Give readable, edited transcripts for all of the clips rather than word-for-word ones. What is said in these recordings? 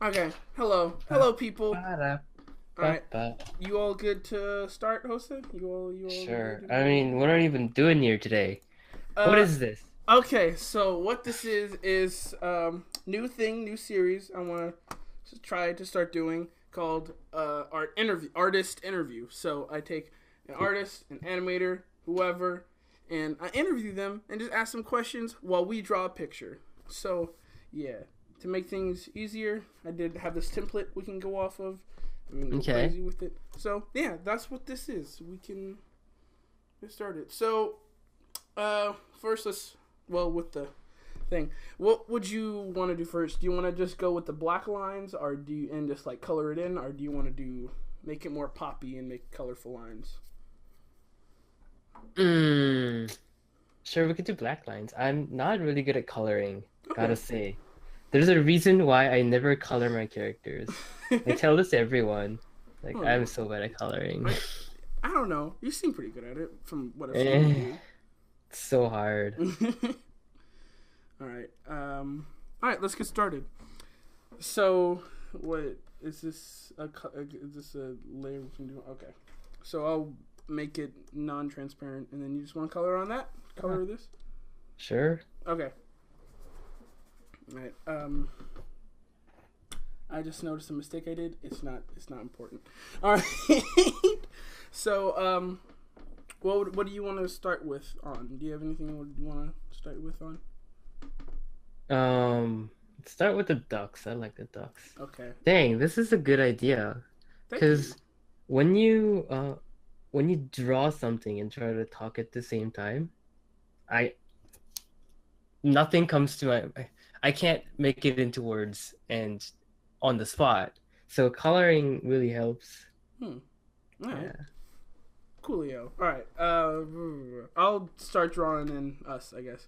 Okay. Hello, people. All right. Ba-da-ba-ba. You all good to start, Hosuh? You all Sure. ready I to mean, go? what are you even doing here today? What Uh, is this? okay. So what this is new thing, new series. I want to try to start doing called artist interview. So I take an artist, an animator, whoever, and I interview them and just ask them questions while we draw a picture. So yeah, to make things easier, I did have this template we can go off of. We can go Okay. crazy with it. So yeah, that's what this is. We can get started. So first with the thing. What would you want to do first? Do you want to just go with the black lines, or do you and just like color it in, or do you want to do make it more poppy and make colorful lines? Mm, sure, we could do black lines. I'm not really good at coloring, gotta Okay. say. There's a reason why I never color my characters. I tell this to everyone. Like, I'm Oh, so bad at coloring. I I don't know. You seem pretty good at it from what I've seen Eh, you it's so hard. do. All right. All right. Let's get started. So, what is this? Is this a layer we can do? Okay. So I'll make it non-transparent, and then you just want to color on that. Yeah, Color this. sure. Okay. All right. I just noticed a mistake I did. It's not. It's not important. All right. So, what do you want to start with on? Do you have anything you want to start with on? Let's start with the ducks. I like the ducks. Okay. Dang, this is a good idea. Thank you. Because when you when you draw something and try to talk at the same time, I nothing comes to I can't make it into words and on the spot. So coloring really helps. Hmm. All right. Yeah. Coolio. All right. I'll start drawing in us, I guess.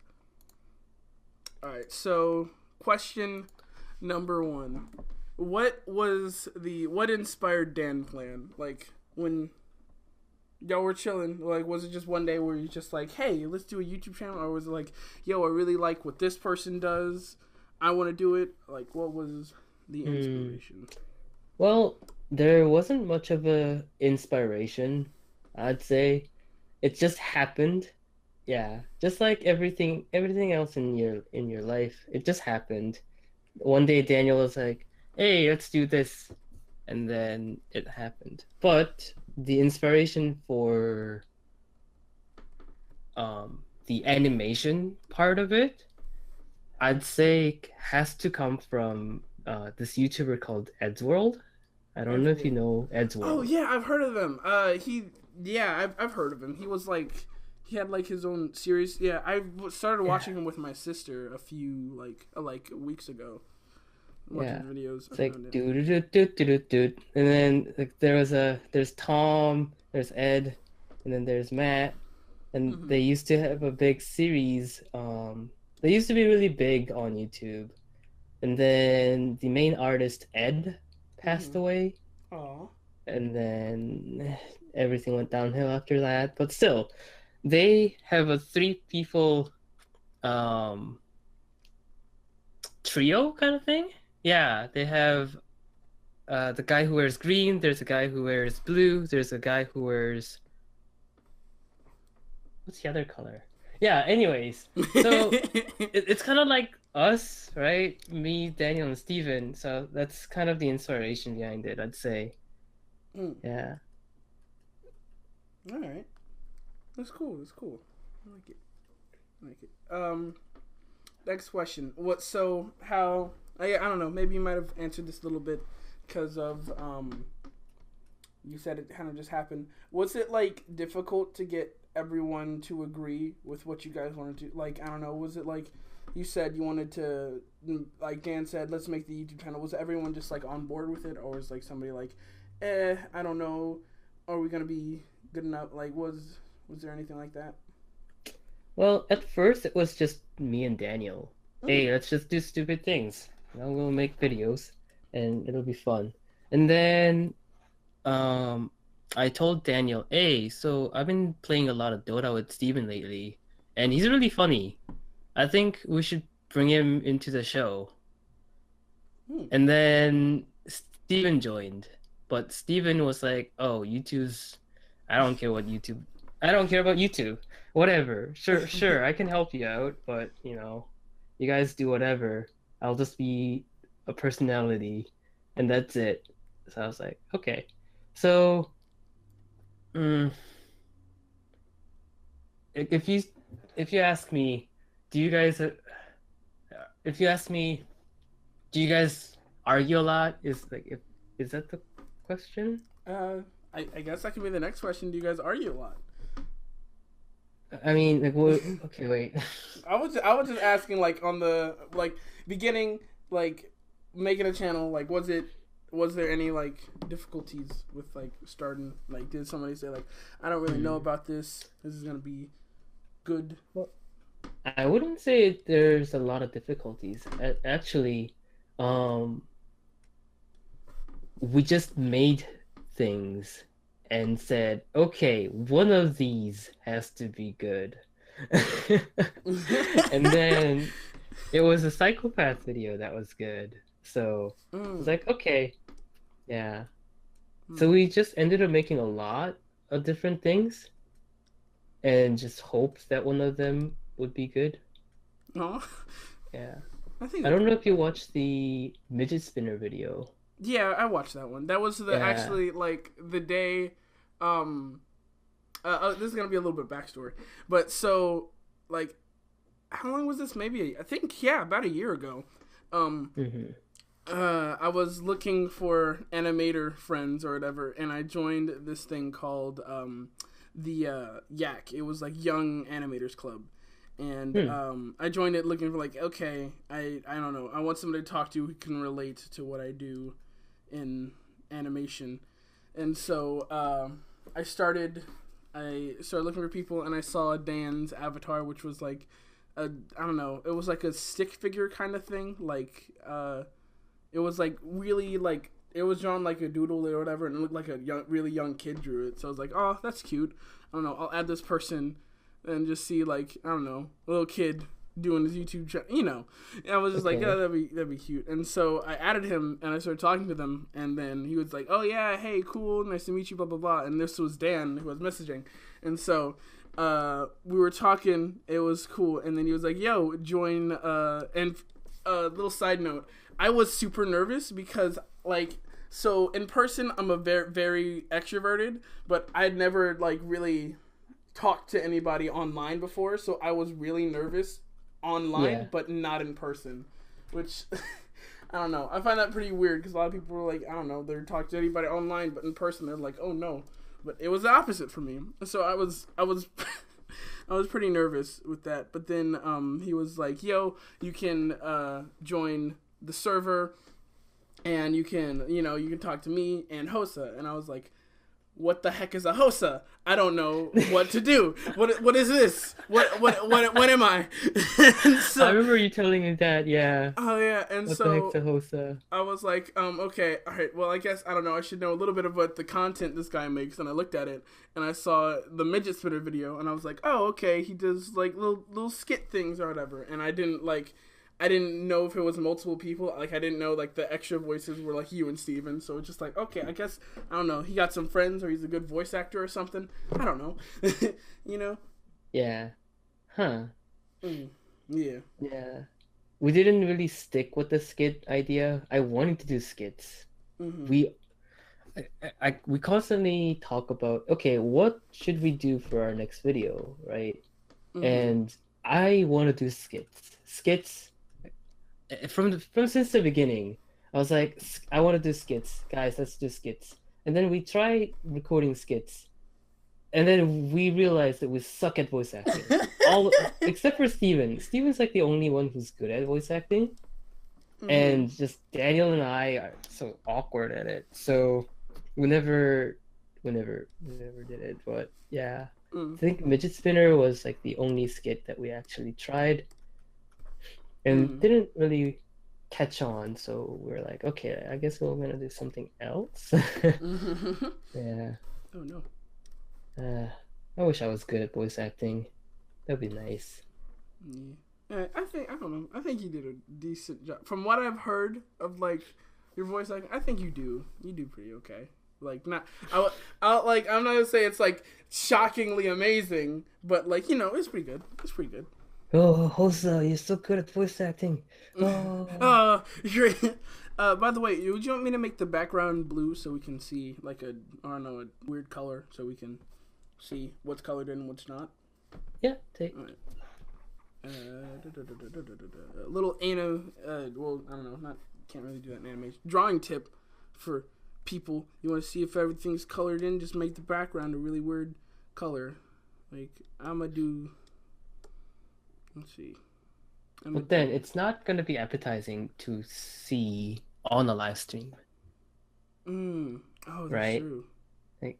All right. So, question number one: what inspired Dan Plan? Like when y'all were chilling, like was it just one day where you just like, hey, let's do a YouTube channel, or was it like, yo, I really like what this person does, I want to do it? Like, what was the Hmm. inspiration? Well, there wasn't much of a inspiration, I'd say. It just happened. Yeah, just like everything else in your life, it just happened. One day Daniel was like, "Hey, let's do this." And then it happened. But the inspiration for the animation part of it, I'd say has to come from this YouTuber called Ed's World. I don't know if you Edgeworld. know Ed's Oh World. yeah, I've heard of him. Yeah, I've heard of him. He was like, he had like his own series. Yeah, I started Yeah, watching him with my sister a few like weeks ago. Watching yeah. his videos, I It's like found it. do do do do do do do, and then like there's Tom, there's Ed, and then there's Matt, and Mm-hmm. they used to have a big series. They used to be really big on YouTube, and then the main artist Ed passed Mm-hmm. away, Aw. and then everything went downhill after that. But still, they have a three people um trio kind of thing. Yeah, they have the guy who wears green, there's a guy who wears blue, there's a guy who wears what's the other color? Yeah, anyways. So it's kind of like us, right? Me, Daniel, and Steven. So that's kind of the inspiration behind it, I'd say. Mm. Yeah. All right, that's cool. That's cool. I like it. I like it. Next question. What? So how? I don't know. Maybe you might have answered this a little bit because of you said it kind of just happened. Was it like difficult to get everyone to agree with what you guys wanted to? Like, I don't know. Was it like you said you wanted to, like Dan said, let's make the YouTube channel? Was everyone just like on board with it, or was like somebody like, I don't know, are we gonna be good enough? Like, was there anything like that? Well, at first it was just me and Daniel. Mm. Hey, let's just do stupid things. We'll make videos and it'll be fun. And then Um, I told Daniel, hey, so I've been playing a lot of Dota with Steven lately, and he's really funny. I think we should bring him into the show. Hmm. And then Steven joined. But Steven was like, "Oh, YouTube's I don't care what YouTube. I don't care about YouTube. Whatever. Sure, I can help you out, but you guys do whatever. I'll just be a personality and that's it." So I was like, "Okay." So, mm, if you ask me, do you guys if you ask me, do you guys argue a lot? Is that the question? uh, I guess that could be the next question. Do you guys argue a lot? I mean, like, what? Okay, wait. I was just asking, like, on the like beginning, like making a channel. Like, was there any like difficulties with like starting? Like, did somebody say like, I don't really know about this. This is gonna be good. Well, I wouldn't say there's a lot of difficulties. Actually, um, we just made things and said, okay, one of these has to be good. And then it was a psychopath video that was good. So I was like, okay, yeah. So we just ended up making a lot of different things and just hoped that one of them would be good. Oh, Yeah. I think I that's don't know pretty if you cool. watched the midget spinner video. Yeah, I watched that one. That was the Yeah. actually like the day. Um, this is gonna be a little bit of backstory, but so like, how long was this? Maybe I think yeah, about a year ago. Um, Hmm. I was looking for animator friends or whatever, and I joined this thing called the Yak. It was like Young Animators Club, and Hmm. I joined it looking for like, okay, I don't know, I want somebody to talk to who can relate to what I do in animation, and so I started looking for people, and I saw Dan's avatar, which was like a I don't know, it was like a stick figure kind of thing, like it was like really like it was drawn like a doodle or whatever, and it looked like a really young kid drew it. So I was like, oh, that's cute. I don't know. I'll add this person and just see like I don't know, a little kid doing his YouTube channel. And I was just like, yeah, Okay. that'd be cute. And so I added him and I started talking to them, and then he was like, oh yeah, hey, cool, nice to meet you, blah blah blah. And this was Dan who was messaging, and so we were talking. It was cool, and then he was like, yo, join. And little side note, I was super nervous because like so in person I'm a very very extroverted, but I'd never like really talked to anybody online before, so I was really nervous online Yeah. but not in person, which I don't know. I find that pretty weird because a lot of people are like, I don't know, they're talking to anybody online, but in person they're like, oh no. But it was the opposite for me. So I was I was pretty nervous with that. But then he was like, yo, you can join the server, and you can talk to me and Hosuh. And I was like, what the heck is a Hosuh? I don't know what to do. What is this? What am I? And I so remember you telling me that, yeah. oh yeah, and What the heck's so a Hosa? I was like, okay, all right. Well, I guess I don't know. I should know a little bit of what the content this guy makes. And I looked at it, and I saw the midget spinner video, and I was like, oh, okay, he does like little skit things or whatever. And I didn't know if it was multiple people. Like, I didn't know like the extra voices were like you and Steven. So it's just like, okay, I guess I don't know. He got some friends, or he's a good voice actor or something. I don't know. you know? Yeah. Huh. Mm, yeah. Yeah. We didn't really stick with the skit idea. I wanted to do skits. Mm-hmm. We we constantly talk about, okay, what should we do for our next video, right? Mm-hmm. And I want to do skits. Skits from since the beginning. I was like, I want to do skits, guys. Let's do skits. And then we try recording skits, and then we realized that we suck at voice acting. All except for Steven. Steven's like the only one who's good at voice acting, mm-hmm. and just Daniel and I are so awkward at it. So we never did it. But yeah, Mm-hmm. I think Midget Spinner was like the only skit that we actually tried and Mm-hmm. didn't really catch on. So we're like, okay, I guess we're gonna do something else. Mm-hmm. Yeah. Oh no. Uh, I wish I was good at voice acting. That'd be nice. Yeah. I don't know. I think you did a decent job. From what I've heard of like your voice acting, I think you do pretty okay. Like not, like I'm not gonna say it's like shockingly amazing, but like it's pretty good. It's pretty good. Oh, Hosuh, you're so good at voice acting. Oh, Great. By the way, would you want me to make the background blue so we can see like I don't know, a weird color so we can see what's colored in and what's not? yeah, take. All right. A little well, I don't know, not can't really do that in animation. Drawing tip for people: you want to see if everything's colored in, just make the background a really weird color. Like I'm gonna do. Let's see. But then it's not gonna be appetizing to see on a live stream, Oh, that's right? true. Like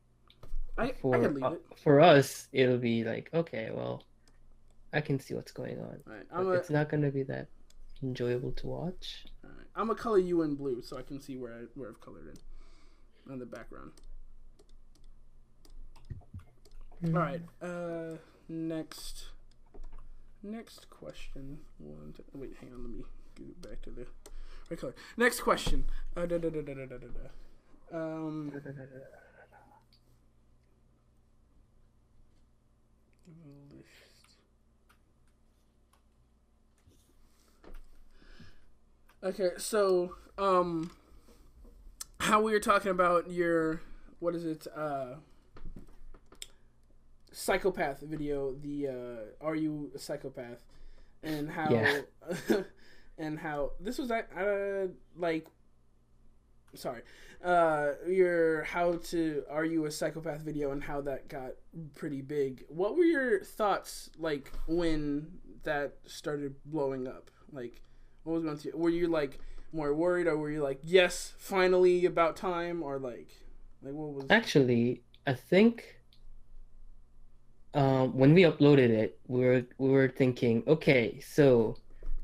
I can leave it. for us, it'll be like, okay, well, I can see what's going on. All right, But it's not gonna be that enjoyable to watch. all right, I'm gonna color you in blue so I can see where I've colored in on the background. All right. Next question. Wait, hang on. Let me get back to the right color. Next question. Okay, so how we were talking about your what is it? Psychopath video. The are you a psychopath? And how Yeah. and how this was like sorry your how to are you a psychopath video and how that got pretty big. What were your thoughts like when that started blowing up? Like what was going through? Were you like more worried, or were you like, yes, finally, about time, or like what was? Actually, I think when we uploaded it, we were thinking, okay, so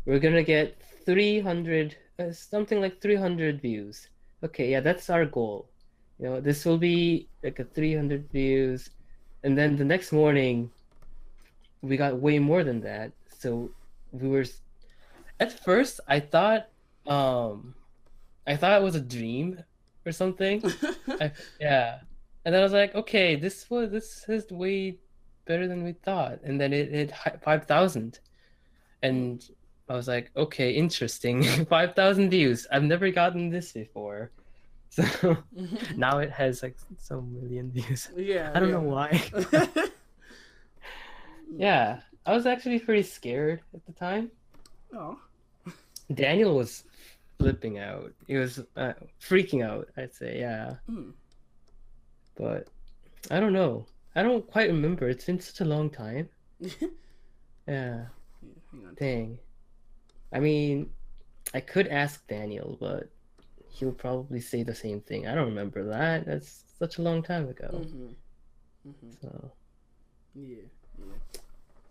we're gonna get 300, something like 300 views. Okay, yeah, that's our goal. This will be like a 300 views, and then the next morning we got way more than that. So we were at first I thought it was a dream or something. Yeah. And then I was like, okay, this is way better than we thought. And then it hit 5,000. And I was like, okay, interesting. 5,000 views. I've never gotten this before. So now it has like some million views. Yeah, I don't yeah. know why. Yeah, I was actually pretty scared at the time. Oh. Daniel was flipping out. He was freaking out, I'd say, yeah. But I don't know. I don't quite remember. It's been such a long time. Yeah. Hang on. Dang. I mean, I could ask Daniel, but he'll probably say the same thing. I don't remember that. That's such a long time ago. So. Yeah.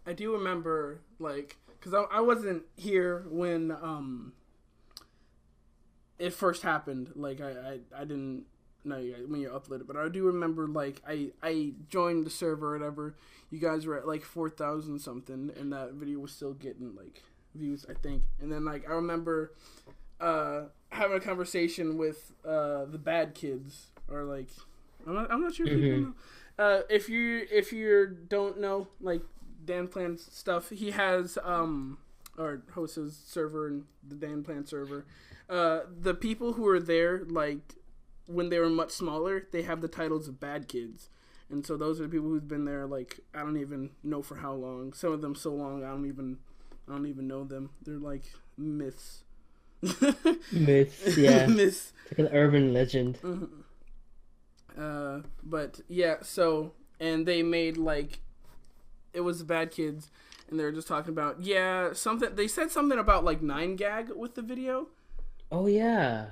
I do remember, like, because I wasn't here when it first happened. Like, I didn't know you guys when you uploaded, but I do remember, like, I joined the server or whatever. You guys were at like 4,000 something, and that video was still getting like views, I think. And then like I remember having a conversation with the bad kids, or like I'm not sure if people know. If you don't know, like Dan Plan's stuff, he has or Hosuh's server and the Dan Plan server. The people who are there, like when they were much smaller, they have the titles of bad kids. And so those are the people who've been there, like, I don't even know for how long. Some of them so long I don't even know them. They're like myths. Myths, yeah. Myths. It's like an urban legend. But yeah, so and they made like it was the bad kids, and they were just talking about something. They said something about like 9gag with the video. Oh yeah.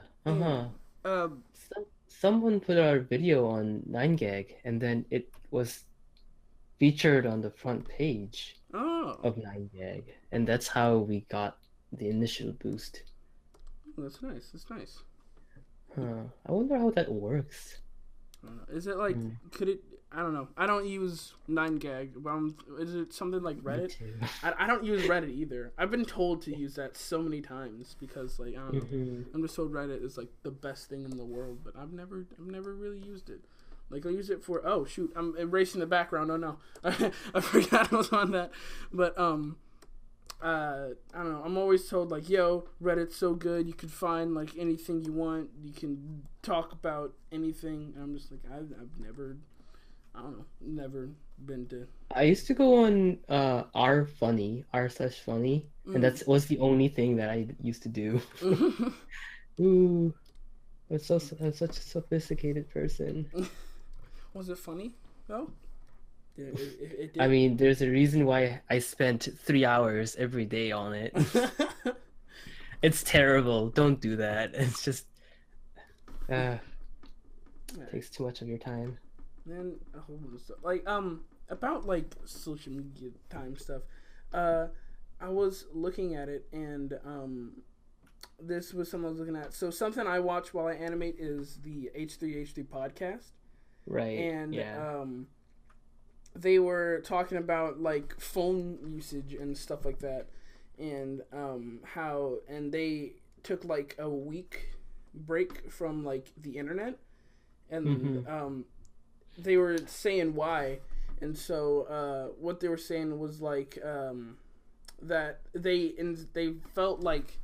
Someone put our video on 9gag, and then it was featured on the front page of 9gag, and that's how we got the initial boost. That's nice. I wonder how that works. I don't know. Is it like, Mm, could it, I don't know. I don't use 9gag, but is it something like me Reddit? too. I don't use Reddit either. I've been told to use that so many times because, like, I don't know. Hmm. I'm just told Reddit is like the best thing in the world, but I've never really used it. Like, I use it for, oh shoot, I'm erasing the background. Oh no, I forgot I was on that. But I don't know. I'm always told like, yo, Reddit's so good. You can find like anything you want. You can talk about anything. And I'm just like, I've never, I don't know, never been to. I used to go on r/funny, and Mm. that was the only thing that I used to do. Ooh, I'm such a sophisticated person. Was it funny though? Yeah, it I did. mean, there's a reason why I spent 3 hours every day on it. It's terrible. Don't do that. It's just uh Alright. takes too much of your time. Then a whole bunch of stuff. Like about like social media time stuff. Uh, I was looking at it and this was something I was looking at. So something I watch while I animate is the H3H3 podcast, Right. and Yeah. they were talking about like phone usage and stuff like that, and how and they took like a week break from like the internet, and Hmm. they were saying why, and so what they were saying was like that they felt like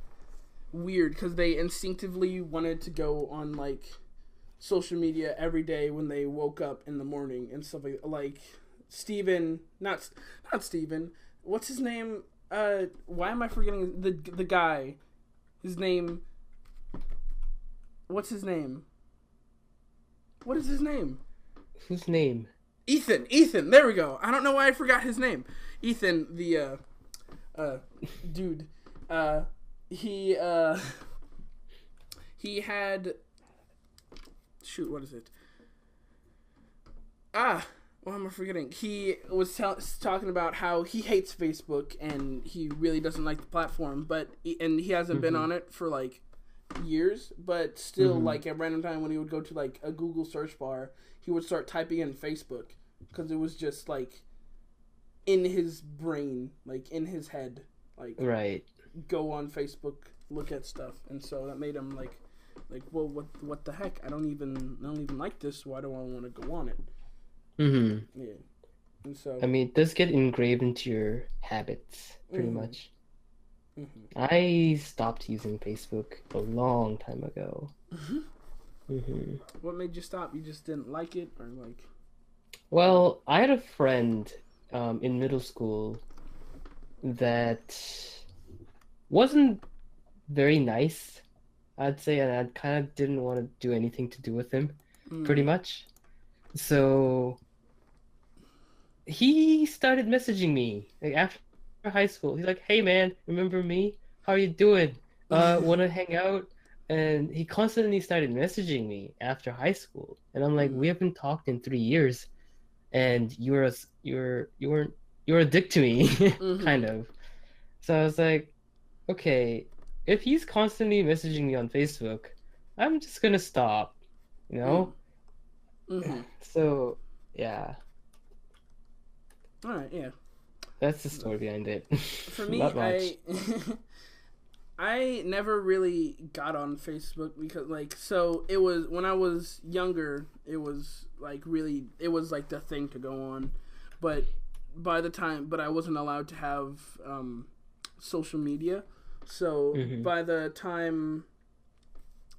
weird because they instinctively wanted to go on like social media every day when they woke up in the morning and stuff like Steven, not Steven. What's his name? Why am I forgetting the guy? His name. What's his name? What is his name? Whose name? Ethan. There we go. I don't know why I forgot his name. Ethan, the dude. He he had shoot. What is it? What am I forgetting? He was talking about how he hates Facebook and he really doesn't like the platform, and he hasn't been Hmm. on it for like years, but still, Hmm. like at random time when he would go to like a Google search bar, he would start typing in Facebook because it was just like in his brain, like in his head, like Right. go on Facebook, look at stuff, and so that made him like well, what the heck? I don't even like this. Why do I want to go on it? Hmm. Yeah, and so. I mean, it does get engraved into your habits, pretty Mm-hmm, much. mm-hmm. I stopped using Facebook a long time ago. Hmm. What made you stop? You just didn't like it, or like? Well, I had a friend in middle school that wasn't very nice, I'd say, and I kind of didn't want to do anything to do with him, pretty Mm. much. So he started messaging me like after high school. He's like, "Hey man, remember me? How are you doing? Want to hang out?" And he constantly started messaging me after high school, and I'm like, "We Mm. haven't talked in 3 years, and you're a dick to me, Mm-hmm. kind of." So I was like, "Okay, if he's constantly messaging me on Facebook, I'm just gonna stop, you Mm. know?" Mm-hmm. So yeah, All right. Yeah. that's the story behind it. For me, Not much. I never really got on Facebook because like so it was when I was younger. It was like really it was like the thing to go on, but but I wasn't allowed to have social media. So Hmm. by the time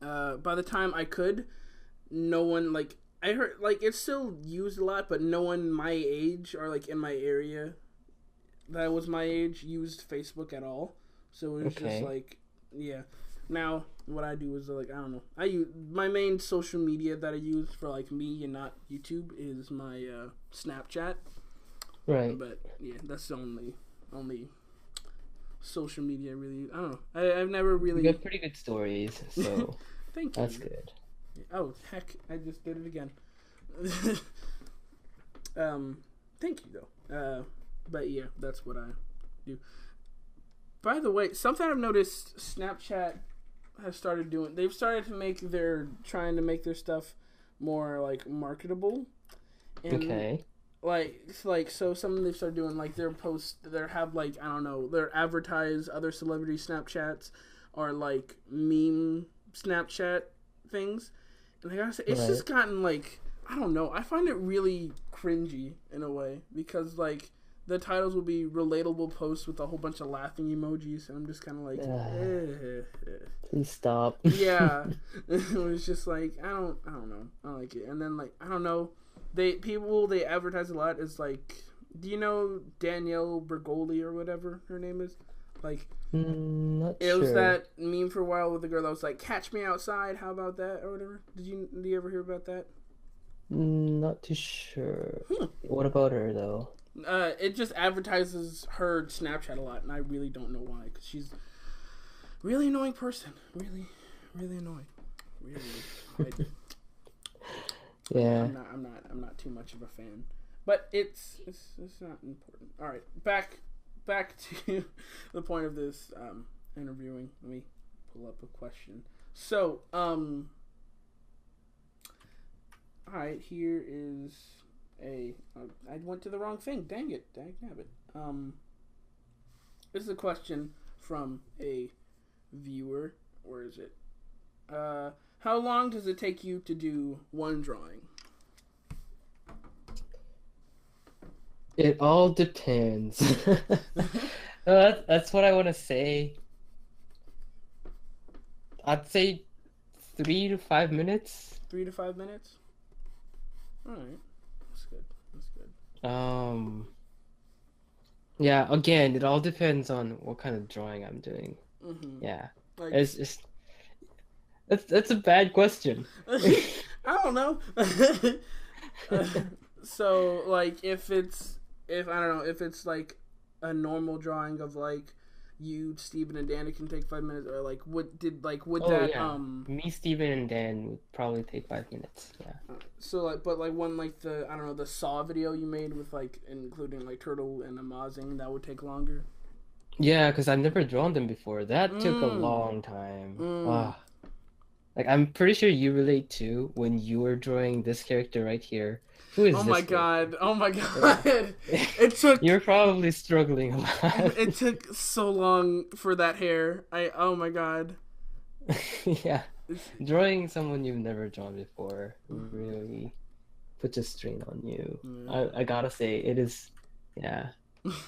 I could, no one like I heard like it's still used a lot, but no one my age or like in my area that was my age used Facebook at all. So it was just Okay. like, yeah. Now what I do is like I don't know. I use my main social media that I use for like me and not YouTube is my Snapchat. Right. But yeah, that's the only social media really. I don't know. I've never You really. got pretty good stories, so Thank that's you. good. Oh heck, I just did it again. Thank you though. But yeah, that's what I do. By the way, something I've noticed Snapchat has started doing. They've started to make their trying to make their stuff more like marketable. And Okay. so something they start doing, like their post, they have like, I don't know, they advertise other celebrity Snapchats or like meme Snapchat things, and I gotta say, it's Right. just gotten like, I don't know, I find it really cringy in a way, because like the titles will be relatable posts with a whole bunch of laughing emojis, and I'm just kind of like, Please stop. yeah. It was just like, I don't know, I don't like it. And then like, I don't know, they advertise a lot as like, do you know Danielle Bergoli or whatever her name is? Like, Not it was sure. that meme for a while with the girl that was like, "Catch me outside, how about that?" or whatever. Do you ever hear about that? Not too sure. What about her though? It just advertises her Snapchat a lot, and I really don't know why, because she's a really annoying person. Really, really annoying. Really, Yeah. I'm not too much of a fan, but it's not important. All right, back to the point of this interviewing. Let me pull up a question. So, all right, here is I went to the wrong thing. Dang it, dang nabbit. This is a question from a viewer. Where is it? How long does it take you to do one drawing? It all depends. That's what I want to say. I'd say 3 to 5 minutes. 3 to 5 minutes. All right, that's good. That's good. Um, yeah, again, it all depends on what kind of drawing I'm doing. Mm-hmm. Yeah. Like, It's just that's a bad question. I don't know. So like, if I don't know, if it's like a normal drawing of like you, Steven, and Dan, it can take 5 minutes, or like would Oh that yeah. Me, Steven, and Dan would probably take 5 minutes. Yeah. so like, but like one, like the, I don't know, the Saw video you made with like including like Turtle and Amazing, that would take longer. Yeah, because I've never drawn them before. That took a Mm. long time. Mm. Ah, like I'm pretty sure you relate to when you were drawing this character right here. Who Oh is my this character? god. Oh my Yeah. god. It took You're probably struggling a lot. it took so long for that hair. Oh my god. Yeah. Drawing someone you've never drawn before really puts a strain on you. Yeah. I gotta say, it is, yeah,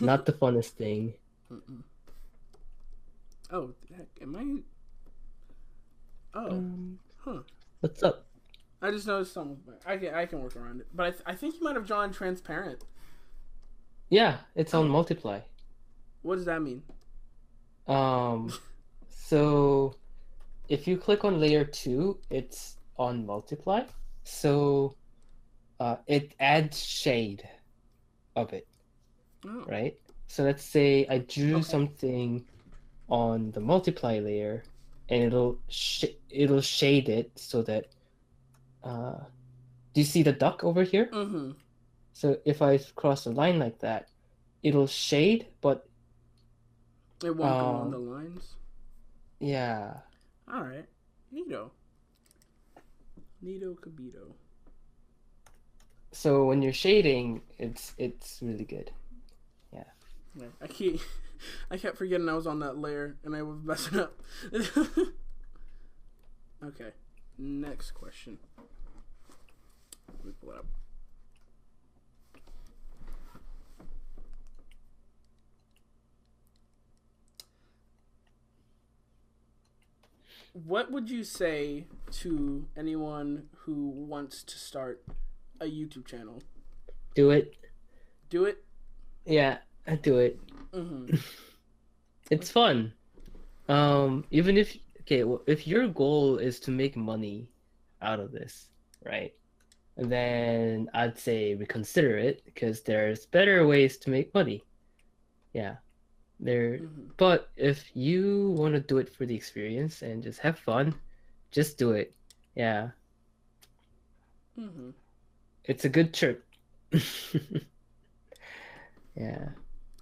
not the funnest thing. Oh, am I? Oh, Um, huh. what's up? I just noticed something. I can work around it, but I think you might have drawn transparent. Yeah, it's on Oh, multiply. what does that mean? Um, so if you click on layer 2, it's on multiply. So it adds shade of it, Oh, right? So let's say I drew okay. something on the multiply layer, and it'll shade it so that do you see the duck over here? Mm-hmm. So if I cross a line like that, it'll shade, but It won't go on the um lines. yeah. All right. Neato. Neato Cabito. So when you're shading, it's really good. Yeah. Yeah, I kept forgetting I was on that layer and I was messing up. Okay. Next question. Let me pull it up. What would you say to anyone who wants to start a YouTube channel? Do it. Do it. Yeah, I do it. Mm-hmm. It's fun. Even if okay, well, if your goal is to make money out of this, right? Then I'd say reconsider it because there's better ways to make money. Yeah. There, Mm-hmm. but if you want to do it for the experience and just have fun, just do it. Yeah. Mm-hmm. It's a good trip. Yeah.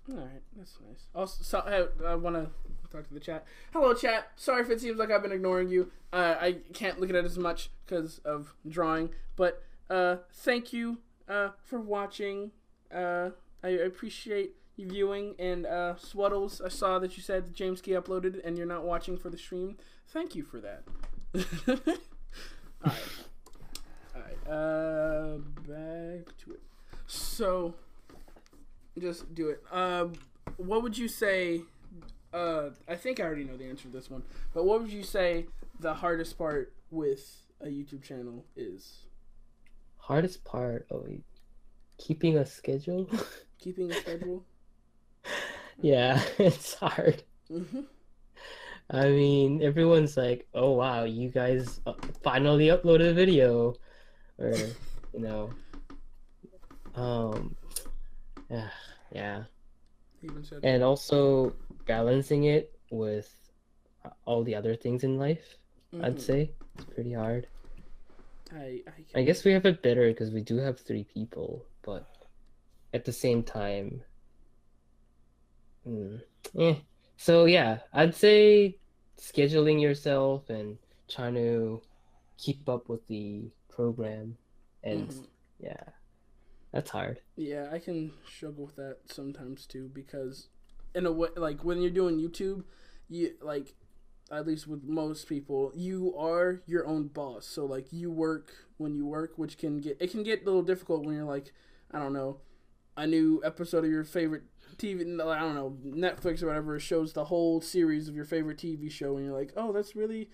All right, that's nice. Also, I want to talk to the chat. Hello, chat. Sorry if it seems like I've been ignoring you. I can't look at it as much because of drawing, but thank you for watching. I appreciate you viewing. And Swaddles, I saw that you said that James Key uploaded and you're not watching for the stream. Thank you for that. All right. Back to it. So, just do it. What would you say? I think I already know the answer to this one. But what would you say the hardest part with a YouTube channel is? Hardest part? Oh, keeping a schedule. Keeping a schedule. Yeah, it's hard. Mm-hmm. I mean, everyone's like, "Oh wow, you guys finally uploaded a video," or you know, yeah. Even so. And also balancing it with all the other things in life, I'd say it's pretty hard. I guess we have it better because we do have 3 people, but at the same time, So yeah, I'd say scheduling yourself and trying to keep up with the program, and yeah, that's hard. Yeah, I can struggle with that sometimes too, because in a way, like when you're doing YouTube, you like, at least with most people, you are your own boss. So like you work when you work, which can get a little difficult when you're like, I don't know, a new episode of your favorite TV, I don't know, Netflix or whatever, shows the whole series of your favorite TV show, and you're like, oh, that's really,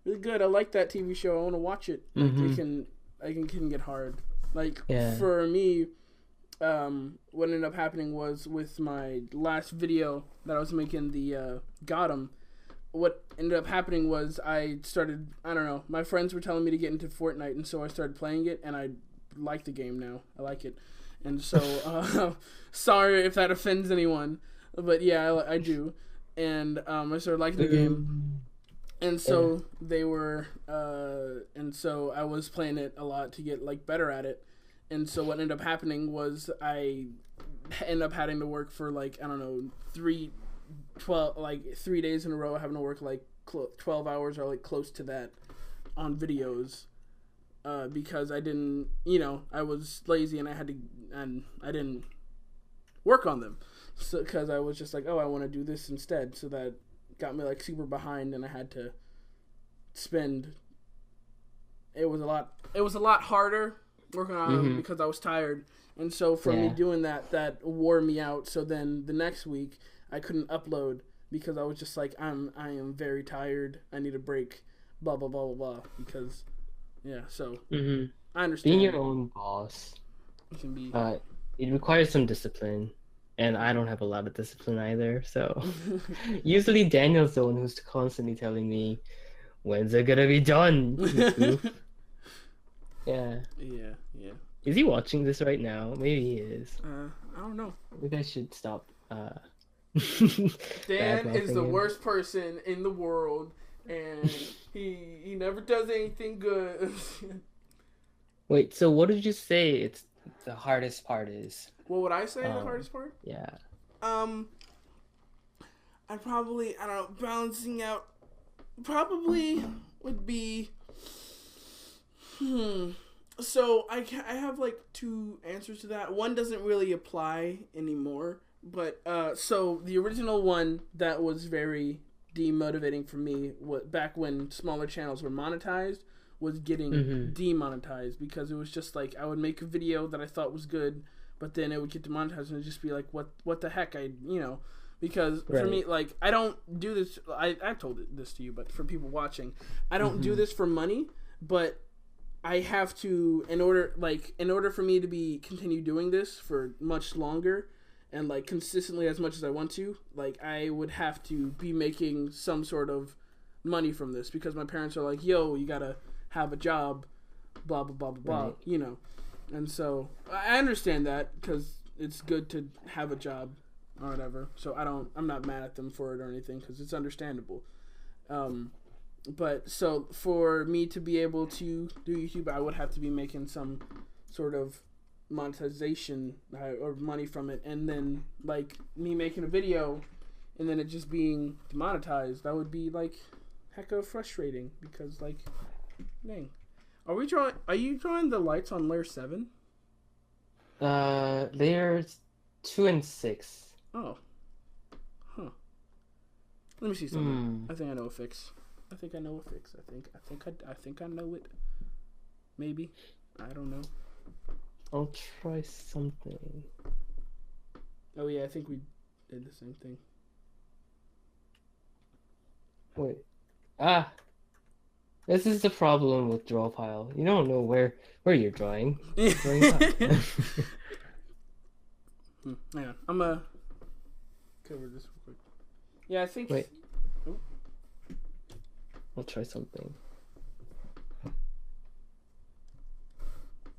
really good. I like that TV show. I want to watch it. Like, it can get hard. Like for me, what ended up happening was with my last video that I was making, the Gotham. What ended up happening was I started, I don't know, my friends were telling me to get into Fortnite, and so I started playing it, and I like the game now. I like it. And so, sorry if that offends anyone, but yeah, I do. And I started liking the game. And so they were, and so I was playing it a lot to get like better at it. And so what ended up happening was I ended up having to work for like, I don't know, 3 days in a row, having to work like 12 hours or like close to that on videos. Because I didn't, I was lazy and I didn't work on them. So, because I was just like, oh, I want to do this instead. So that got me like super behind, and I had to spend. It was a lot harder working on them because I was tired, and so for me doing that wore me out. So then the next week I couldn't upload because I was just like, I am very tired. I need a break. Blah blah blah blah blah. Because. Yeah, so I understand. Being your own boss, can be. It requires some discipline, and I don't have a lot of discipline either. So usually Daniel's the one who's constantly telling me, "When's it gonna be done?" Yeah. Is he watching this right now? Maybe he is. I don't know. Maybe I should stop. Dan is the worst person in the world. And he never does anything good. Wait, so what did you say it's the hardest part is? What would I say the hardest part? Yeah. I don't know, balancing out probably would be So I have like 2 answers to that. One doesn't really apply anymore, but so the original one that was very demotivating for me, what back when smaller channels were monetized, was getting demonetized, because it was just like I would make a video that I thought was good, but then it would get demonetized and it'd just be like, what the heck, because for me, like, I don't do this, I've told this to you, but for people watching, I don't do this for money, but I have to, in order for me to continue doing this for much longer, and like consistently as much as I want to, like I would have to be making some sort of money from this, because my parents are like, yo, you gotta have a job, blah blah blah blah blah, and so I understand that, because it's good to have a job or whatever, so I'm not mad at them for it or anything, because it's understandable. But so for me to be able to do YouTube, I would have to be making some sort of monetization or money from it, and then like me making a video, and then it just being demonetized. That would be like hecka frustrating because like, dang, Are you drawing the lights on layer 7? Layers 2 and 6. Oh, huh. Let me see something. I think I know a fix. I think I know I know it. Maybe. I don't know. I'll try something. Oh yeah, I think we did the same thing. Wait. This is the problem with draw pile. You don't know where you're drawing. Hang on. I'm gonna cover this real quick. Yeah, I think. Wait. Oh. I'll try something.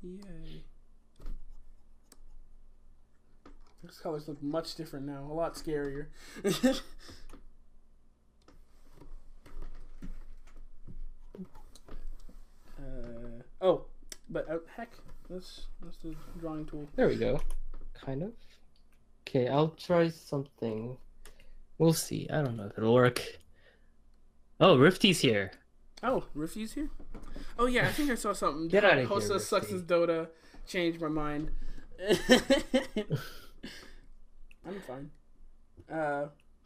Yay. These colors look much different now. A lot scarier. Heck, that's the drawing tool. There we go. Kind of. Okay, I'll try something. We'll see. I don't know if it'll work. Oh, Rifty's here. Oh, Rifty's here? Oh yeah, I think I saw something. Get out of here, Hosuh sucks his Dota. Changed my mind. I'm fine.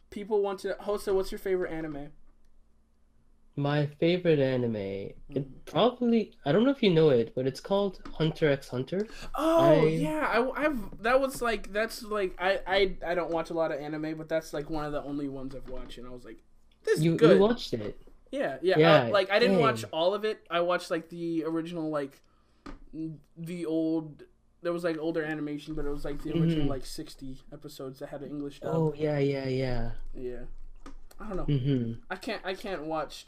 People want to... Hosuh, what's your favorite anime? My favorite anime, it probably, I don't know if you know it, but it's called Hunter x Hunter. Oh yeah, I don't watch a lot of anime, but that's like one of the only ones I've watched, and I was like, this is good. You watched it? Yeah. I didn't watch all of it. I watched like the original, like the old. There was like older animation, but it was like the original like 60 episodes that had an English dub. Oh yeah. Yeah. I don't know. I can't watch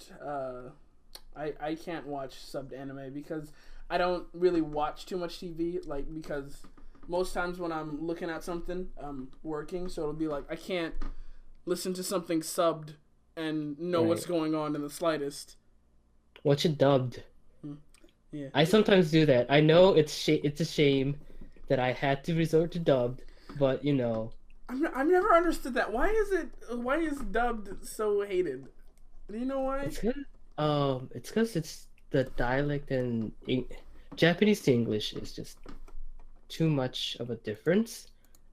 I can't watch subbed anime because I don't really watch too much TV, like, because most times when I'm looking at something, I'm working, so it'll be like I can't listen to something subbed and know what's going on in the slightest. Watch it dubbed. Yeah. I sometimes do that. I know it's a shame that I had to resort to dubbed, but you know. I've never understood that. Why is dubbed so hated? Do you know why? It's because it's the dialect, and Japanese to English is just too much of a difference,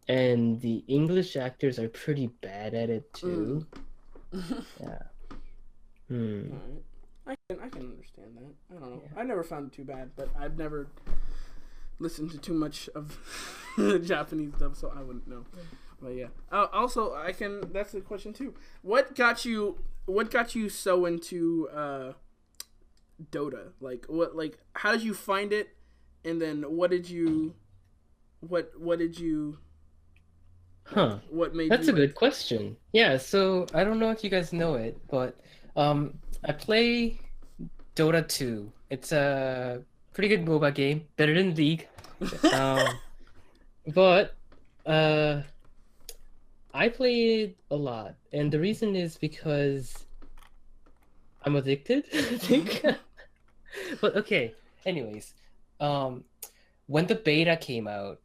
and the English actors are pretty bad at it too. Yeah. I can understand that. I don't know. I never found it too bad, but I've never listened to too much of Japanese dub, so I wouldn't know. But yeah. Also, that's the question too. What got you so into Dota? How did you find it? And then what made That's a good question. Yeah, so I don't know if you guys know it, but I play Dota 2. It's a pretty good MOBA game, better than League. But I play it a lot, and the reason is because I'm addicted, I think. But okay, anyways, when the beta came out,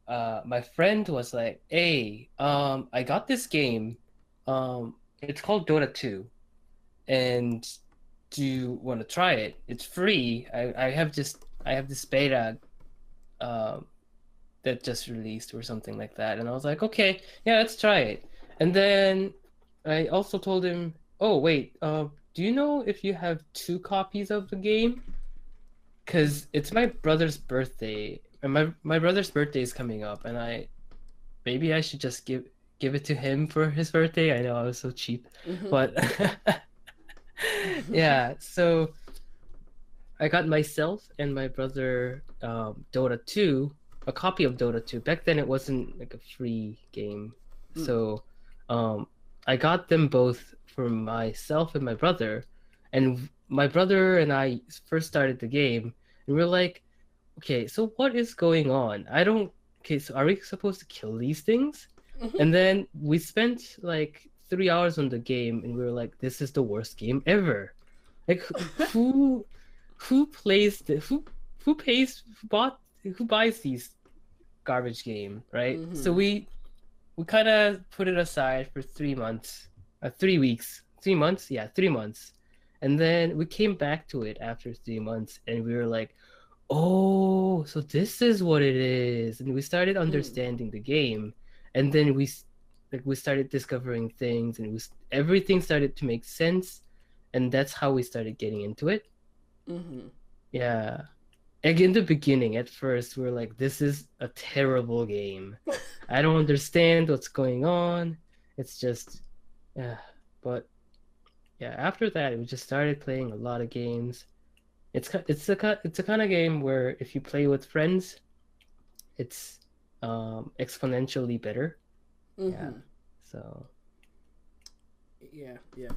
my friend was like, "Hey, I got this game. It's called Dota 2, and do you want to try it? It's free. I have this beta that just released or something like that." And I was like, "Okay, yeah, let's try it." And then I also told him, "Oh wait, do you know if you have 2 copies of the game? Because it's my brother's birthday, and my brother's birthday is coming up, and maybe I should just give it to him for his birthday." I know I was so cheap, but yeah. So I got myself and my brother Dota 2, a copy of Dota 2. Back then it wasn't like a free game, so I got them both for myself and my brother. And my brother and I first started the game, and we're like, okay, so what is going on? Okay, so are we supposed to kill these things? And then we spent like 3 hours on the game, and we were like, this is the worst game ever. Like, who buys these garbage game, right? Mm-hmm. So we kind of put it aside for 3 months, 3 weeks, 3 months, yeah, 3 months, and then we came back to it after 3 months, and we were like, oh, so this is what it is, and we started understanding the game, and then we started discovering things, and everything started to make sense, and that's how we started getting into it. Mm-hmm. Yeah. Like in the beginning, at first, we were like, this is a terrible game. I don't understand what's going on. It's just, yeah. But yeah, after that, we just started playing a lot of games. It's a kind of game where if you play with friends, it's exponentially better. Yeah. Mm-hmm. So Yeah. Yeah.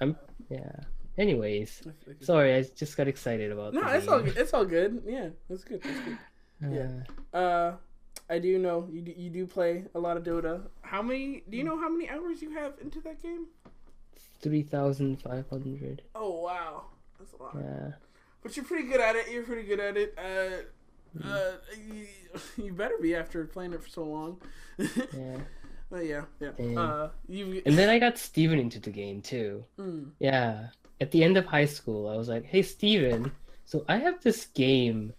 I'm yeah. Anyways, Okay. sorry, I just got excited about No, the it's all game. good. It's all good. Yeah, that's good. That's good. Yeah. I do know you do play a lot of Dota. Do you know how many hours you have into that game? 3,500. Oh wow, that's a lot. Yeah. But you're pretty good at it. You're pretty good at it. You better be after playing it for so long. Yeah. But yeah. And then I got Steven into the game too. Mm. Yeah. At the end of high school, I was like, hey, Steven, so I have this game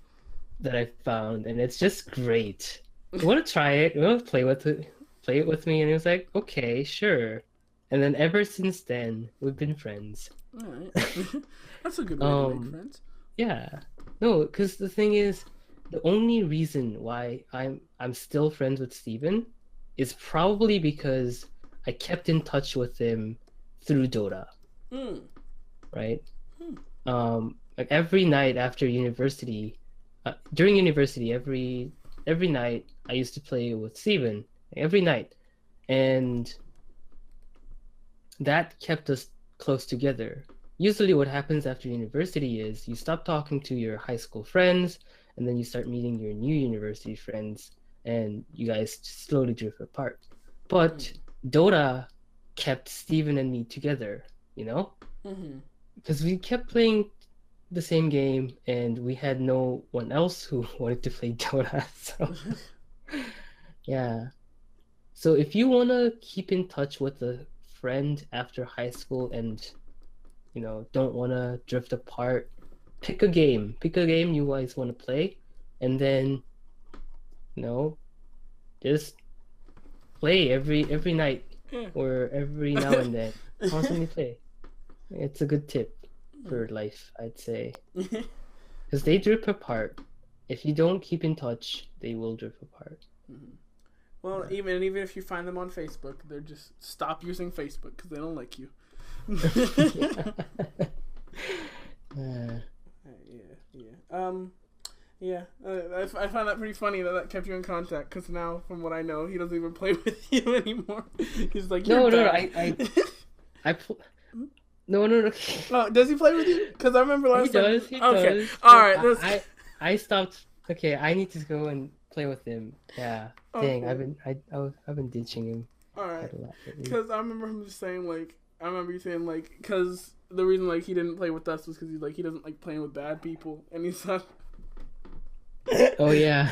that I found, and it's just great. You want to try it? You want to play it with me? And he was like, okay, sure. And then ever since then, we've been friends. All right. That's a good way to make friends. Yeah. No, because the thing is, the only reason why I'm still friends with Steven is probably because I kept in touch with him through Dota. Mm. Right? Like every night after university, during university, every night I used to play with Steven every night, and that kept us close together. Usually, what happens after university is you stop talking to your high school friends, and then you start meeting your new university friends, and you guys slowly drift apart. But Dota kept Steven and me together, you know? Mm-hmm. Because we kept playing the same game, and we had no one else who wanted to play Dota. So, yeah. So if you want to keep in touch with a friend after high school and, don't want to drift apart, pick a game. Pick a game you guys want to play, and then, just play every night or every now and then. Constantly play. It's a good tip for life, I'd say. Because they drift apart. If you don't keep in touch, they will drift apart. Mm-hmm. Well, even if you find them on Facebook, they're just stop using Facebook because they don't like you. I find that pretty funny that kept you in contact because now, from what I know, he doesn't even play with you anymore. He's like, no, No. Oh, does he play with you? Because I remember last time. He does. All right. I stopped. Okay, I need to go and play with him. Yeah. Dang, okay. I've been ditching him. All right. Because I remember him just saying because the reason he didn't play with us was because he doesn't like playing with bad people, and he's like. Oh yeah.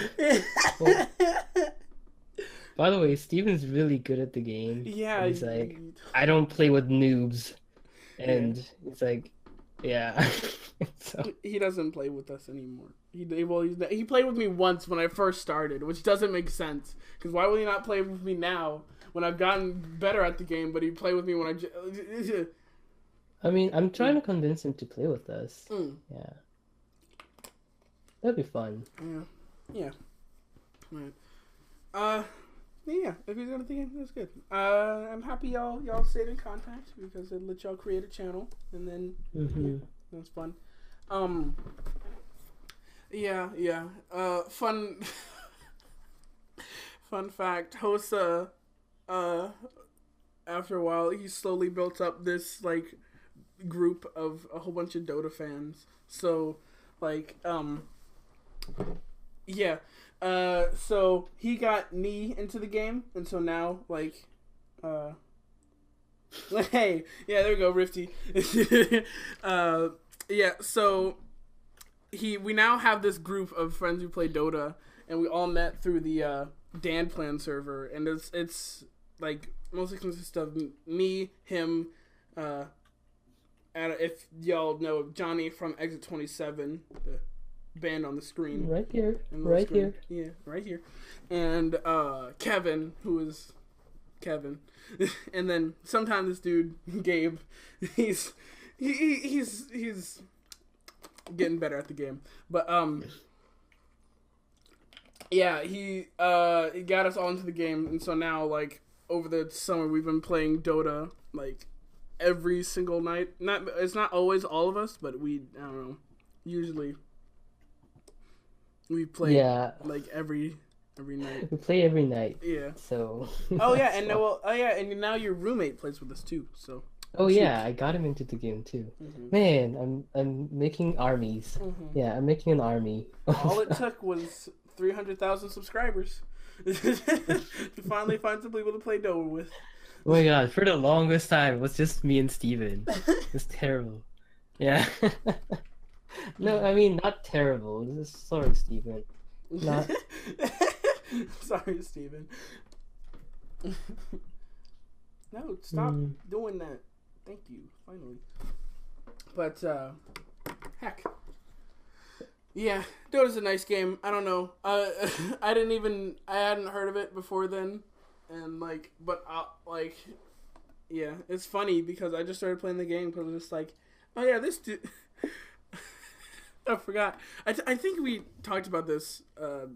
Well, by the way, Steven's really good at the game. Yeah. He's like, I don't play with noobs. And it's like, yeah. So he doesn't play with us anymore. He played with me once when I first started, which doesn't make sense. Because why would he not play with me now when I've gotten better at the game? But he played with me when I mean, I'm trying to convince him to play with us. Yeah, that'd be fun. Yeah. Right. Yeah, if he's gonna think that's good. I'm happy y'all stayed in contact because it let y'all create a channel, and then that's fun. Fun. Fun fact: Hosuh, after a while, he slowly built up this group of a whole bunch of Dota fans. So, so he got me into the game, and so now, hey, yeah, there we go, Rifty. So we now have this group of friends who play Dota, and we all met through the Dan Plan server, and it's like mostly consists of me, him, and if y'all know Johnny from Exit 27, the band on the screen, right here, right here, yeah, right here, and Kevin, who is Kevin, and then sometimes this dude Gabe, he's getting better at the game, but yeah, he got us all into the game, and so now like over the summer we've been playing Dota like every single night. It's not always all of us, but I don't know, usually we play like every night. We play every night. Yeah. So. Oh yeah, and and now your roommate plays with us too. So. Oh yeah, I got him into the game too. Man, I'm making armies. Yeah, I'm making an army. All it took was 300,000 subscribers to finally find some people to play Dota with. Oh my god, for the longest time it was just me and Steven. It's terrible. Yeah. No, I mean not terrible. Sorry, Steven. Not. Sorry, Steven. No, stop doing that. Thank you, finally. But, heck. Yeah, Dota's a nice game. I don't know. I hadn't heard of it before then. And, like, but, yeah, it's funny because I just started playing the game because it's like, oh yeah, this dude... I forgot. I think we talked about this, a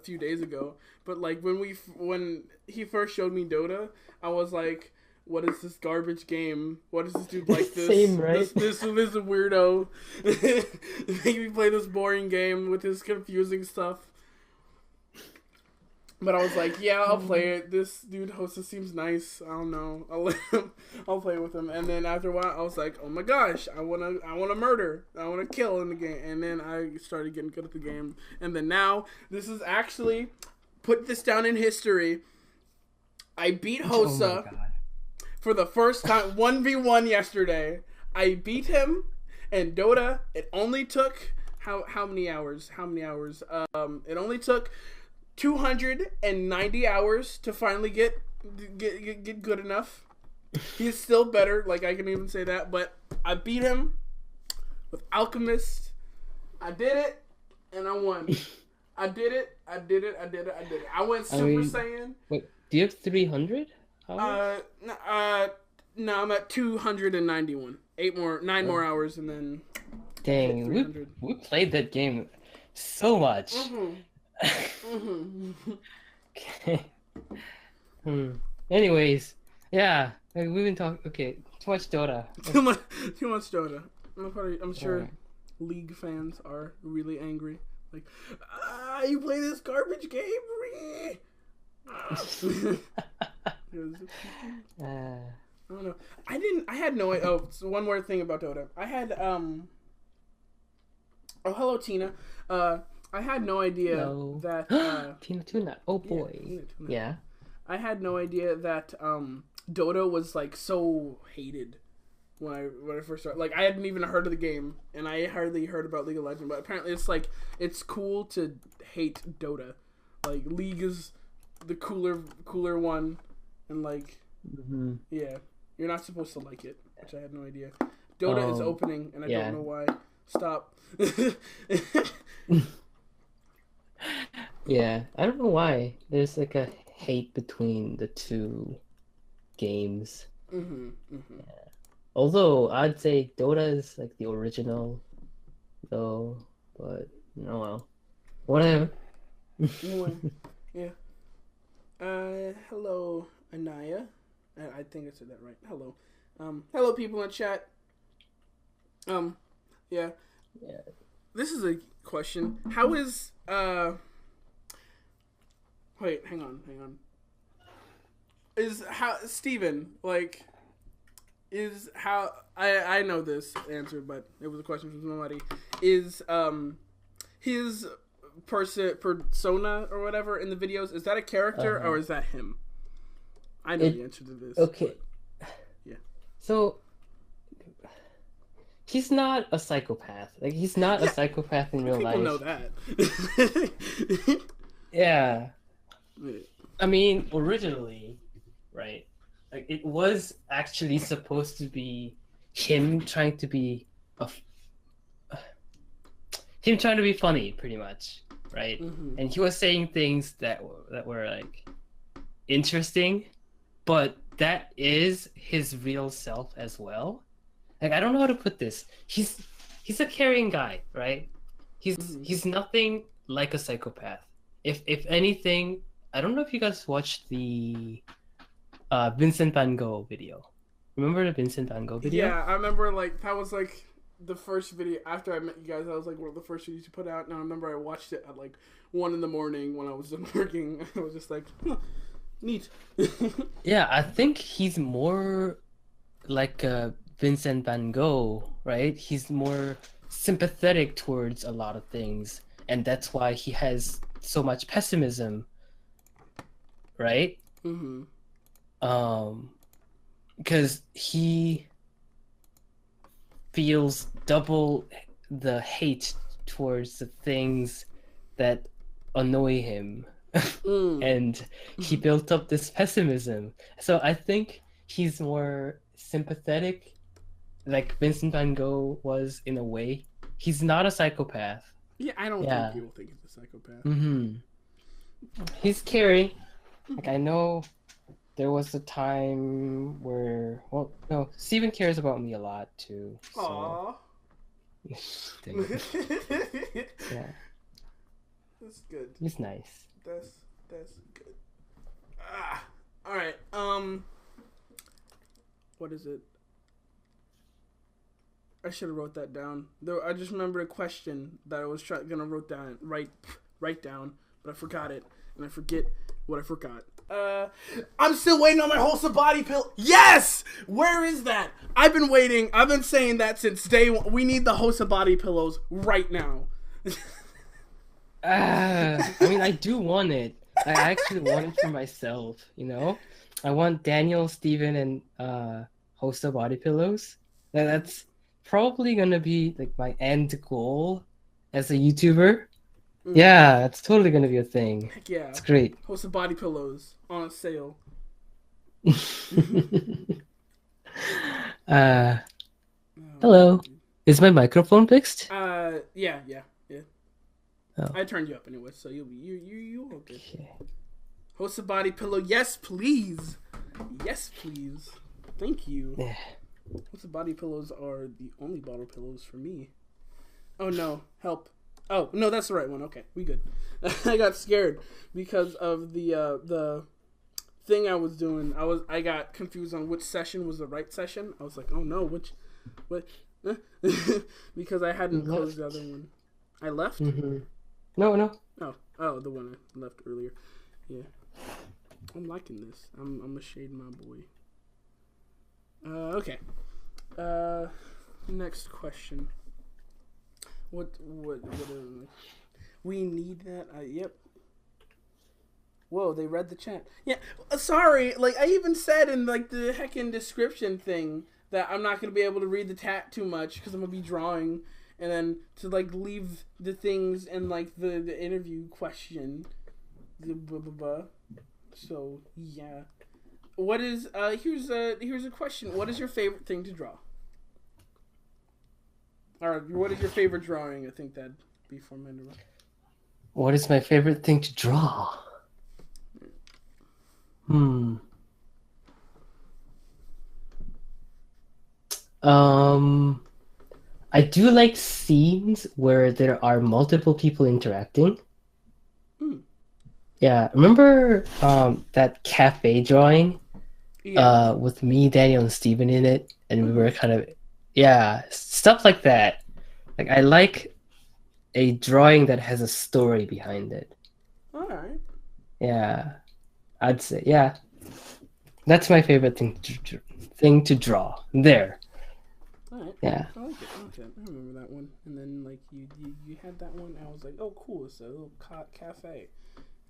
few days ago, but like when he first showed me Dota, I was like, what is this garbage game? What does this dude like this? Same, right? This is a weirdo. Make me play this boring game with this confusing stuff. But I was like, yeah, I'll play it. This dude Hosuh seems nice. I don't know. I'll play with him. And then after a while, I was like, oh my gosh, I wanna murder. I wanna kill in the game. And then I started getting good at the game. And then now, this is actually, put this down in history. I beat Hosuh for the first time, 1v1 yesterday. I beat him, and Dota, it only took, how many hours? It only took 290 hours to finally get good enough. He's still better, like I can even say that, but I beat him with Alchemist. I did it, and I won. I did it. I went Super Saiyan. Wait, do you have 300 hours? No, I'm at 291. 9 more hours, and then... Dang, we played that game so much. Okay. Anyways, yeah, we've been talking. Okay, too much Dota. Too much Dota. I'm sure League fans are really angry. Like, you play this garbage game? I don't know. I had no idea. Oh, so one more thing about Dota. I had oh, hello Tina. I had no idea that Tina Tuna. Oh boy. Yeah, Tina Tuna. Yeah. I had no idea that Dota was like so hated when I first started. Like I hadn't even heard of the game, and I hardly heard about League of Legends. But apparently, it's cool to hate Dota. Like League is the cooler one, and like yeah, you're not supposed to like it, which I had no idea. Dota is opening, and I don't know why. Stop. Yeah, I don't know why. There's like a hate between the two games. Yeah. Although I'd say Dota is like the original, though. But oh well, whatever. Anyway, yeah. Hello, Anaya. I think I said that right. Hello. Hello, people in chat. Yeah. This is a question. How is Wait, hang on. Steven, like, is how I know this answer, but it was a question from somebody. Is his persona or whatever in the videos, is that a character or is that him? I know the answer to this. Okay. But, yeah. So he's not a psychopath. Like he's not a psychopath in real life. People know that. Yeah. Yeah. I mean, originally, right? Like it was actually supposed to be him trying to be a him trying to be funny, pretty much, right? Mm-hmm. And he was saying things that were like interesting, but that is his real self as well. Like I don't know how to put this. He's a caring guy, right? Mm-hmm. He's nothing like a psychopath. If anything, I don't know if you guys watched the Vincent Van Gogh video. Remember the Vincent Van Gogh video? Yeah, I remember like that was like the first video after I met you guys. That was like one of the first videos you put out, and I remember I watched it at like 1 a.m. when I was done working. I was just like, huh, neat. Yeah, I think he's more like Vincent Van Gogh, right? He's more sympathetic towards a lot of things, and that's why he has so much pessimism, right? Mm-hmm. Um, because he feels double the hate towards the things that annoy him, Mm. and he built up this pessimism. So I think he's more sympathetic, like Vincent Van Gogh was in a way. He's not a psychopath. Yeah, I don't think Yeah. people think he's a psychopath. Mm-hmm. He's caring. Like I know there was a time where, well, no, Steven cares about me a lot too. So, dang it. Yeah, That's good. he's nice. That's good. Ah, all right. What is it? I should have wrote that down. Though I just remembered a question that I was gonna write down, but I forgot it, and I forget what I forgot. I'm still waiting on my Hosuh body pill. Yes! Where is that? I've been waiting. I've been saying that since day one. We need the Hosuh body pillows right now. I mean, I do want it. I actually want it for myself, you know? I want Daniel, Steven, and Hosta body pillows. That's probably gonna be like my end goal as a YouTuber. Yeah, it's totally gonna be a thing. Heck yeah. It's great. Hosuh body pillows on sale. Hello. Is my microphone fixed? Yeah. Oh. I turned you up anyway, so you okay. Okay. Hosuh body pillow, yes please. Yes please. Thank you. Yeah. Hosuh body pillows are the only bottle pillows for me. Oh no, help. Oh no, that's the right one. Okay, we good. I got scared because of the thing I was doing. I got confused on which session was the right session. I was like, oh no, what? Because I hadn't closed the other one. I left? Mm-hmm. No. Oh, the one I left earlier. Yeah. I'm liking this. I'm a shade my boy. Okay. Next question. What we need that? Yep. Whoa, they read the chat. Yeah, sorry. Like, I even said in, like, the heckin' description thing that I'm not going to be able to read the chat too much because I'm going to be drawing. And then to, like, leave the things in, like, the interview question. The blah, blah, blah. So, yeah. What is, here's a question. What is your favorite thing to draw? Or what is your favorite drawing? I think that'd be for me. What is my favorite thing to draw? I do like scenes where there are multiple people interacting. Yeah, remember that cafe drawing? Yeah. With me, Daniel, and Steven in it, and we were kind of, yeah, stuff like that. Like I like a drawing that has a story behind it. All right. Yeah, I'd say, yeah, that's my favorite thing to draw. There. All right. Yeah. I like it. I remember that one. And then like you had that one. And I was like, oh cool, it's a little cafe.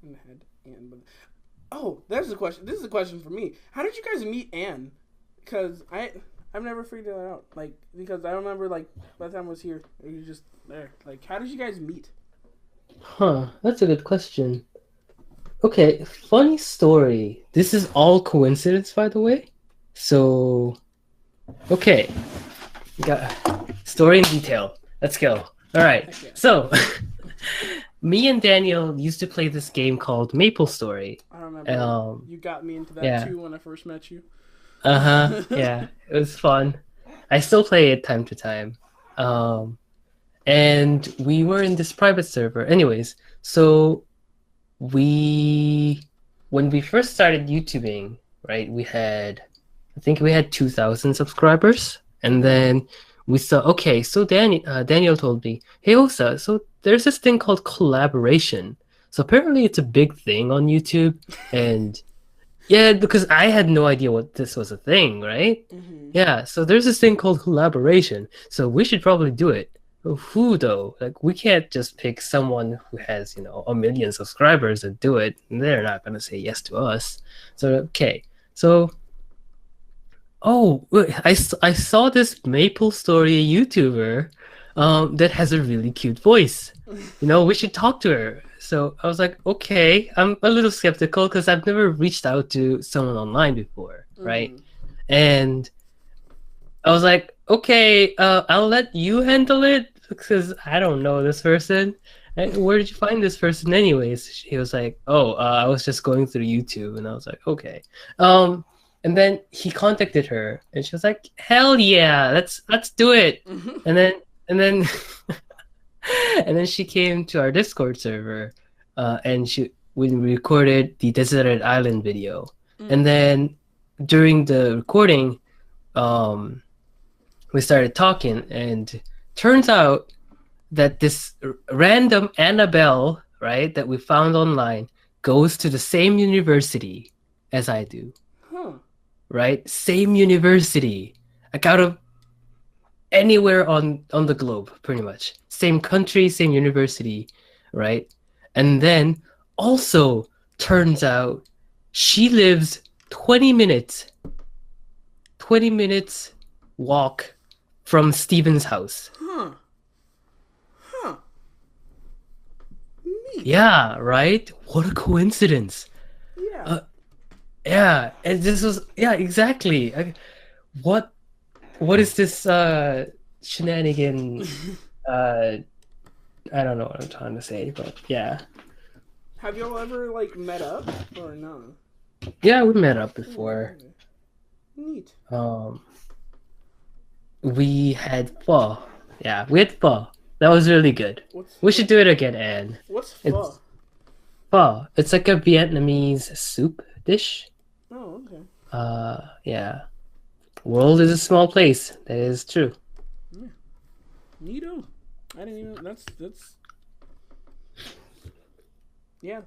And it had Anne. But oh, there's a question. This is a question for me. How did you guys meet Anne? Because I've never figured that out. Like because I remember like by the time I was here, you were just there. Like how did you guys meet? Huh. That's a good question. Okay, funny story. This is all coincidence, by the way. So, okay, got story in detail. Let's go. All right. Heck yeah. So, me and Daniel used to play this game called Maple Story. I remember Um, you got me into that yeah. too when I first met you. Uh-huh. Yeah. It was fun. I still play it time to time. Um, and we were in this private server. Anyways, so we when we first started YouTubing, right, I think we had 2,000 subscribers, and Mhm. then we saw, okay, so Daniel told me, hey Osa, so there's this thing called collaboration. So apparently it's a big thing on YouTube, and yeah, because I had no idea what this was a thing, right? Mhm. Yeah, so there's this thing called collaboration. So we should probably do it. Who though? Like we can't just pick someone who has, 1 million subscribers and do it. They're not gonna say yes to us. So okay. So oh, wait, I saw this Maple Story YouTuber that has a really cute voice. We should talk to her. So I was like, okay, I'm a little skeptical because I've never reached out to someone online before, right? Mhm. And I was like, okay, I'll let you handle it because I don't know this person. Where did you find this person anyways? He was like, oh, I was just going through YouTube, and I was like, okay. Um, and then he contacted her, and she was like, hell yeah, let's do it. Mhm. And then and then she came to our Discord server, and we recorded the Deserted Island video. And Mm. then during the recording, um we started talking, and turns out that this random Annabelle, right, that we found online goes to the same university as I do, Huh. right? Same university. Like out of anywhere on the globe, pretty much. Same country, same university, right? And then also turns out she lives 20 minutes, 20 minutes walk from Steven's house. Huh. Huh. Neat. Yeah, right? What a coincidence. Yeah. Uh, yeah, and this was yeah, exactly. What what is this shenanigan uh I don't know what I'm trying to say, but yeah. Have y'all ever like met up or no? Yeah, we met up Oh, before. okay. Neat. Um we had pho. Yeah, we had pho. That was really good. What's We what? should do it again, Anne. What's pho? It's pho. It's like a Vietnamese soup dish. Oh, okay. Yeah. World is a small place. That is true. Yeah. Neato. I didn't even. That's. Yeah.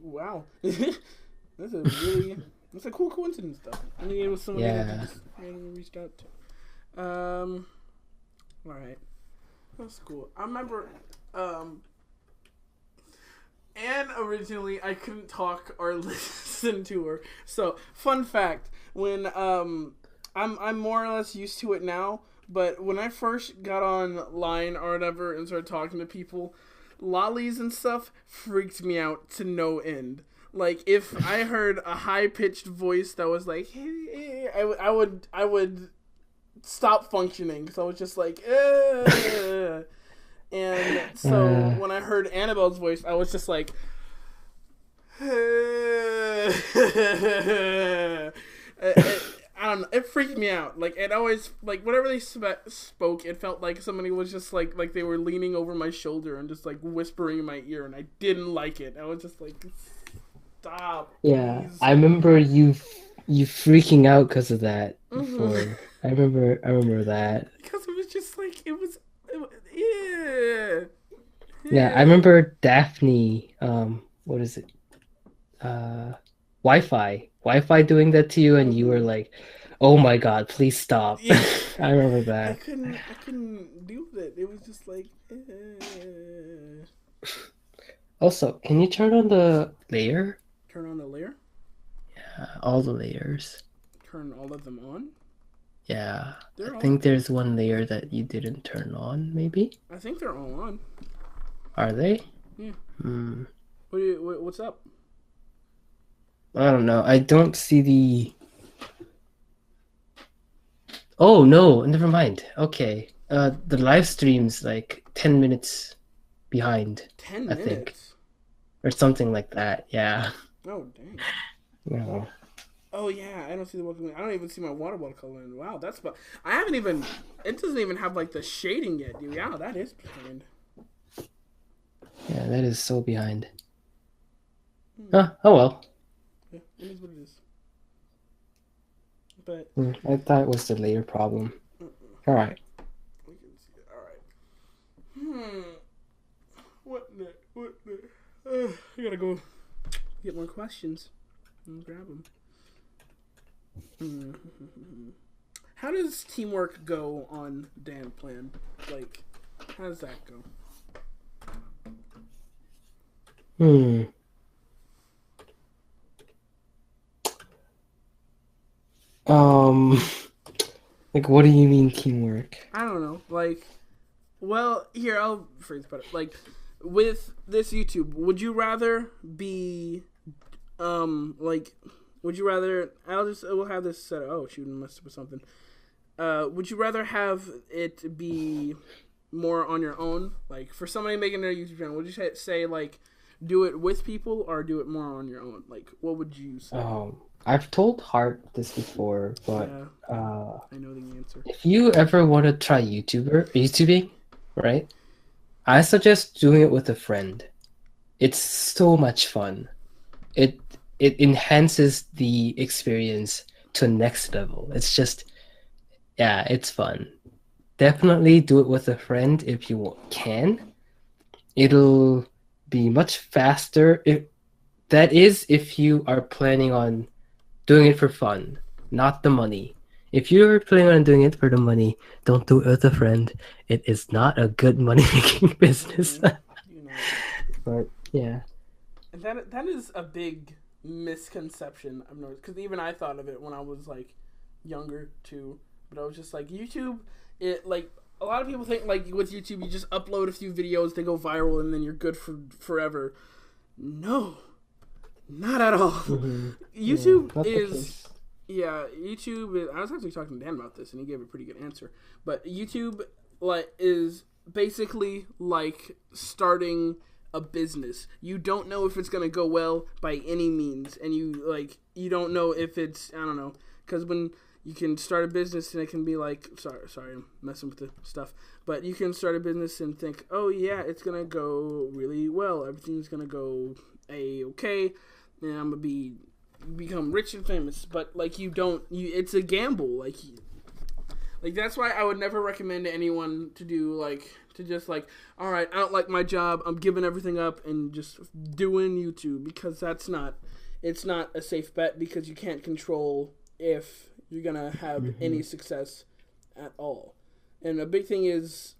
Wow. That's a really. That's a cool coincidence, though. I mean, it was somebody that you Yeah. just randomly reached out to. All right. That's cool. I remember. And originally I couldn't talk or listen to her. So, fun fact: when I'm more or less used to it now, but when I first got online or whatever and started talking to people, lollies and stuff freaked me out to no end. Like if I heard a high pitched voice that was like, "Hey," I would stop functioning because I was just like, "Ugh." And so Uh, when I heard Annabelle's voice, I was just like, I don't know. It freaked me out. Like it always, like whenever they spoke, it felt like somebody was just like they were leaning over my shoulder and just like whispering in my ear, and I didn't like it. I was just like, stop, yeah, please. I remember you freaking out because of that Mm-hmm. before. I remember that. Because it was just like yeah, Yeah, I yeah. remember Daphne, what is it? Wi-Fi doing that to you, and you were Mm-hmm. like, "Oh my God, please stop." Yeah. I remember I that. couldn't I couldn't deal with it. It was just like Also, can you turn on the layer? turn on the layer, All the layers. turn all of them on. Yeah, I They're all. think there's one layer that you didn't turn on, maybe? I think they're all on. Are they? Yeah. Hmm. What's up? I don't know. I don't see the. Oh no, never mind. Okay. The live stream's like 10 minutes behind, 10 I think, minutes. or something like that. Yeah. Oh dang. No. Oh yeah, I don't see the welcome. I don't even see my water bottle coloring. Wow, that's fun. I haven't even. It doesn't even have like the shading yet, dude. Yeah, that is behind. Yeah, that is so behind. Hmm. Oh well. Yeah, it is what it is. But I thought it was the later problem. All right. we can see it. All right. What the? What the? I gotta go get more questions and grab them. How does teamwork go on Dan Plan? Like, how does that go? Hmm. Um, like, what do you mean teamwork? I don't know. Like, well, here I'll phrase it better. Like, with this YouTube, would you rather be, like, would you rather? We'll have this set. Oh shoot, I messed up with something. Would you rather have it be more on your own? Like, for somebody making their YouTube channel, would you say like, do it with people or do it more on your own? Like, what would you say? I've told Hart this before, but Yeah, I know the answer. if you ever want to try YouTubing, right? I suggest doing it with a friend. It's so much fun. It enhances the experience to a next level. It's just, yeah, it's fun. Definitely do it with a friend if you can. It'll be much faster. That is if you are planning on doing it for fun, not the money. If you're planning on doing it for the money, don't do it with a friend. It is not a good money-making business. You know, But yeah. that is a big misconception I've noticed, because even I thought of it when I was like younger too. But I was just like, YouTube, it like a lot of people think like with YouTube you just upload a few videos, they go viral, and then you're good for forever. No, not at all. Mm-hmm. YouTube Not the is case. yeah, YouTube is, I was actually talking to Dan about this and he gave a pretty good answer. But YouTube like is basically like starting a business. You don't know if it's going to go well by any means, and you don't know if it's, I don't know, cuz when you can start a business and it can be like, sorry, I'm messing with the stuff. But you can start a business and think, oh yeah, it's gonna go really well. Everything's gonna go okay, and I'm gonna become rich and famous. But like it's a gamble. Like that's why I would never recommend to anyone to just like, all right, I don't like my job, I'm giving everything up and just doing YouTube, because it's not a safe bet, because you can't control if you're gonna have any success at all. And a big thing is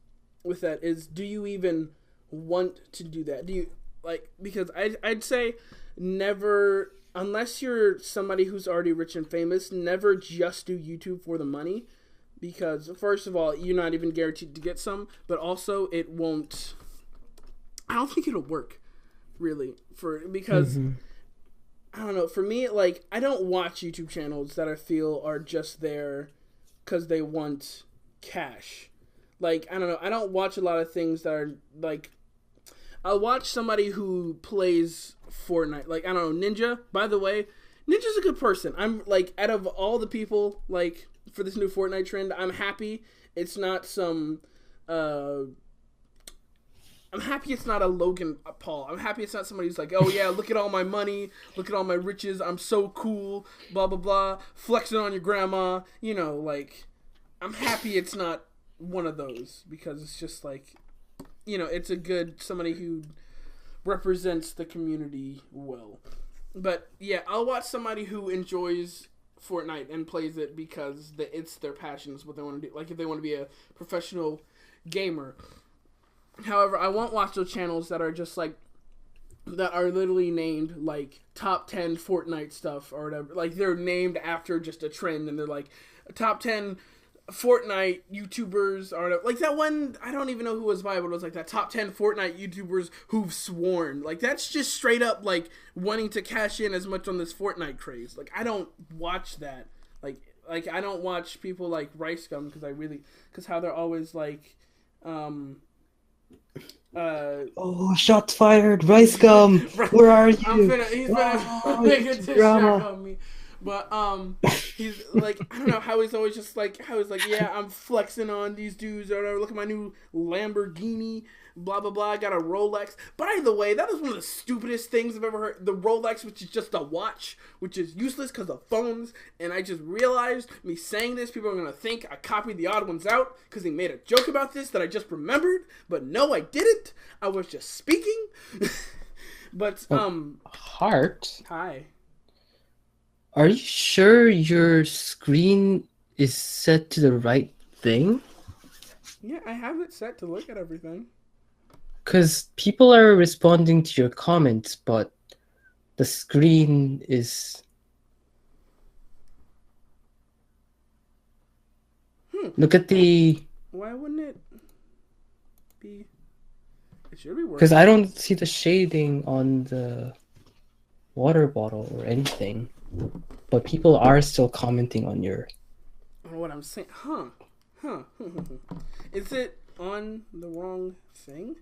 with that is, do you even want to do that? Do you because I'd say never, unless you're somebody who's already rich and famous, never just do YouTube for the money, because first of all, you're not even guaranteed to get some, but also I don't think it'll work really, because I don't know. For me, like, I don't watch YouTube channels that I feel are just there because they want cash. Like, I don't know. I don't watch a lot of things that are, like, I'll watch somebody who plays Fortnite. Like, I don't know, Ninja. By the way, Ninja's a good person. I'm, like, out of all the people, like, for this new Fortnite trend, I'm happy it's not some, I'm happy it's not a Logan Paul. I'm happy it's not somebody who's like, oh yeah, look at all my money, look at all my riches, I'm so cool, blah blah blah, flexing on your grandma. You know, like, I'm happy it's not one of those, because it's just like, you know, it's somebody who represents the community well. But yeah, I'll watch somebody who enjoys Fortnite and plays it because it's their passion, is what they want to do. Like, if they want to be a professional gamer. However, I won't watch those channels that are just like, that are literally named like top 10 Fortnite stuff or whatever. Like, they're named after just a trend, and they're like top 10 Fortnite YouTubers are like that one. I don't even know who was by, but it was like that top 10 Fortnite YouTubers who've sworn. Like that's just straight up like wanting to cash in as much on this Fortnite craze. Like I don't watch that. Like I don't watch people like Rice Gum because how they're always like, oh, shots fired, Rice Gum. Where are you? He's gonna make a diss track on me. But he's like, I don't know how he's always just like, yeah, I'm flexing on these dudes, or whatever. Look at my new Lamborghini, blah blah blah. I got a Rolex. By the way, that is one of the stupidest things I've ever heard. The Rolex, which is just a watch, which is useless because of phones. And I just realized me saying this, people are gonna think I copied the Odd Ones Out because he made a joke about this that I just remembered. But no, I didn't. I was just speaking. But Heart. Hi. Are you sure your screen is set to the right thing? Yeah, I have it set to look at everything. Because people are responding to your comments, but the screen is... Look at the... Why wouldn't it be... It should be working. Because I don't see the shading on the water bottle or anything. But people are still commenting on your... What I'm saying. Huh. Is it on the wrong thing?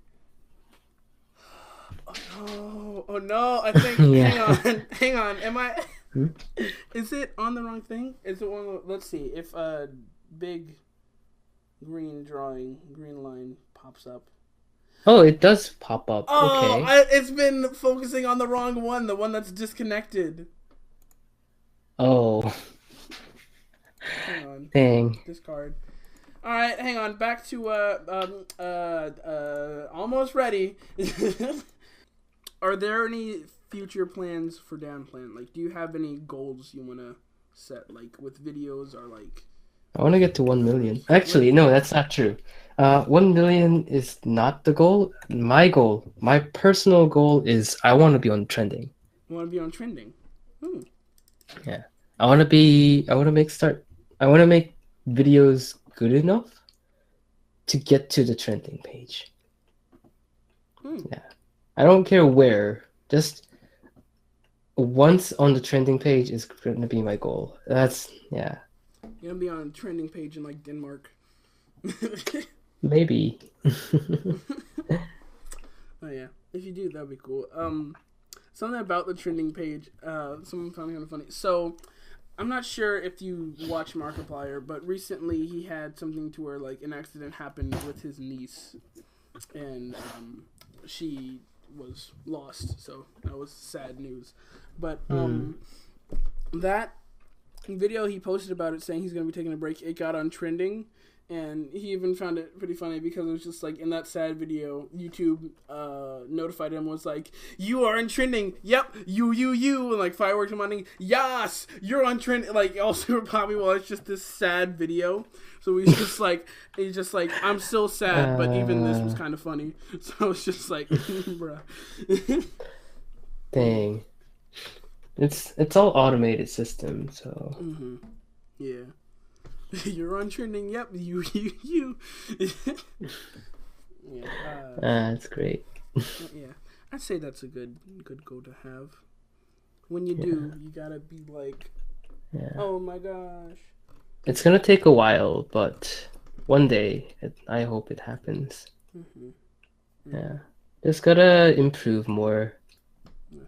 Oh no. I think... Yeah. Hang on. Am I... Is it on the wrong thing? Is it one... Let's see. If a big green line pops up. Oh, it does pop up. Oh, okay. It's been focusing on the wrong one. The one that's disconnected. Oh. Hang on. Dang. Discard. All right, hang on. Back to almost ready. Are there any future plans for Downplan? Like, do you have any goals you want to set, like with videos or like? I want to get to 1 million. Actually, no, that's not true. 1 million is not the goal. My personal goal is I want to be on trending. You want to be on trending? Yeah. I want to make videos good enough to get to the trending page. Yeah. I don't care where. Just once on the trending page is going to be my goal. That's, yeah. You're going to be on a trending page in like Denmark. Maybe. Oh yeah. If you do, that'd be cool. Something about the trending page, someone found kind of funny. So, I'm not sure if you watch Markiplier, but recently he had something to where like an accident happened with his niece, and she was lost. So that was sad news. But that video he posted about it, saying he's gonna be taking a break, it got on trending. And he even found it pretty funny because it was just like in that sad video, YouTube notified him, was like, "You are in trending. Yep, you, and like fireworks and money. Yes, you're on trend." Like all super poppy while it's just this sad video. So he's just like, I'm still sad, but even this was kind of funny. So it's just like, bruh. Dang. It's all automated system, so. Yeah. You're on trending. Yep, you. Yeah. That's great. Yeah, I'd say that's a good goal to have. When you do, you gotta be like, oh my gosh. It's gonna take a while, but one day, I hope it happens. Yeah, just gotta improve more.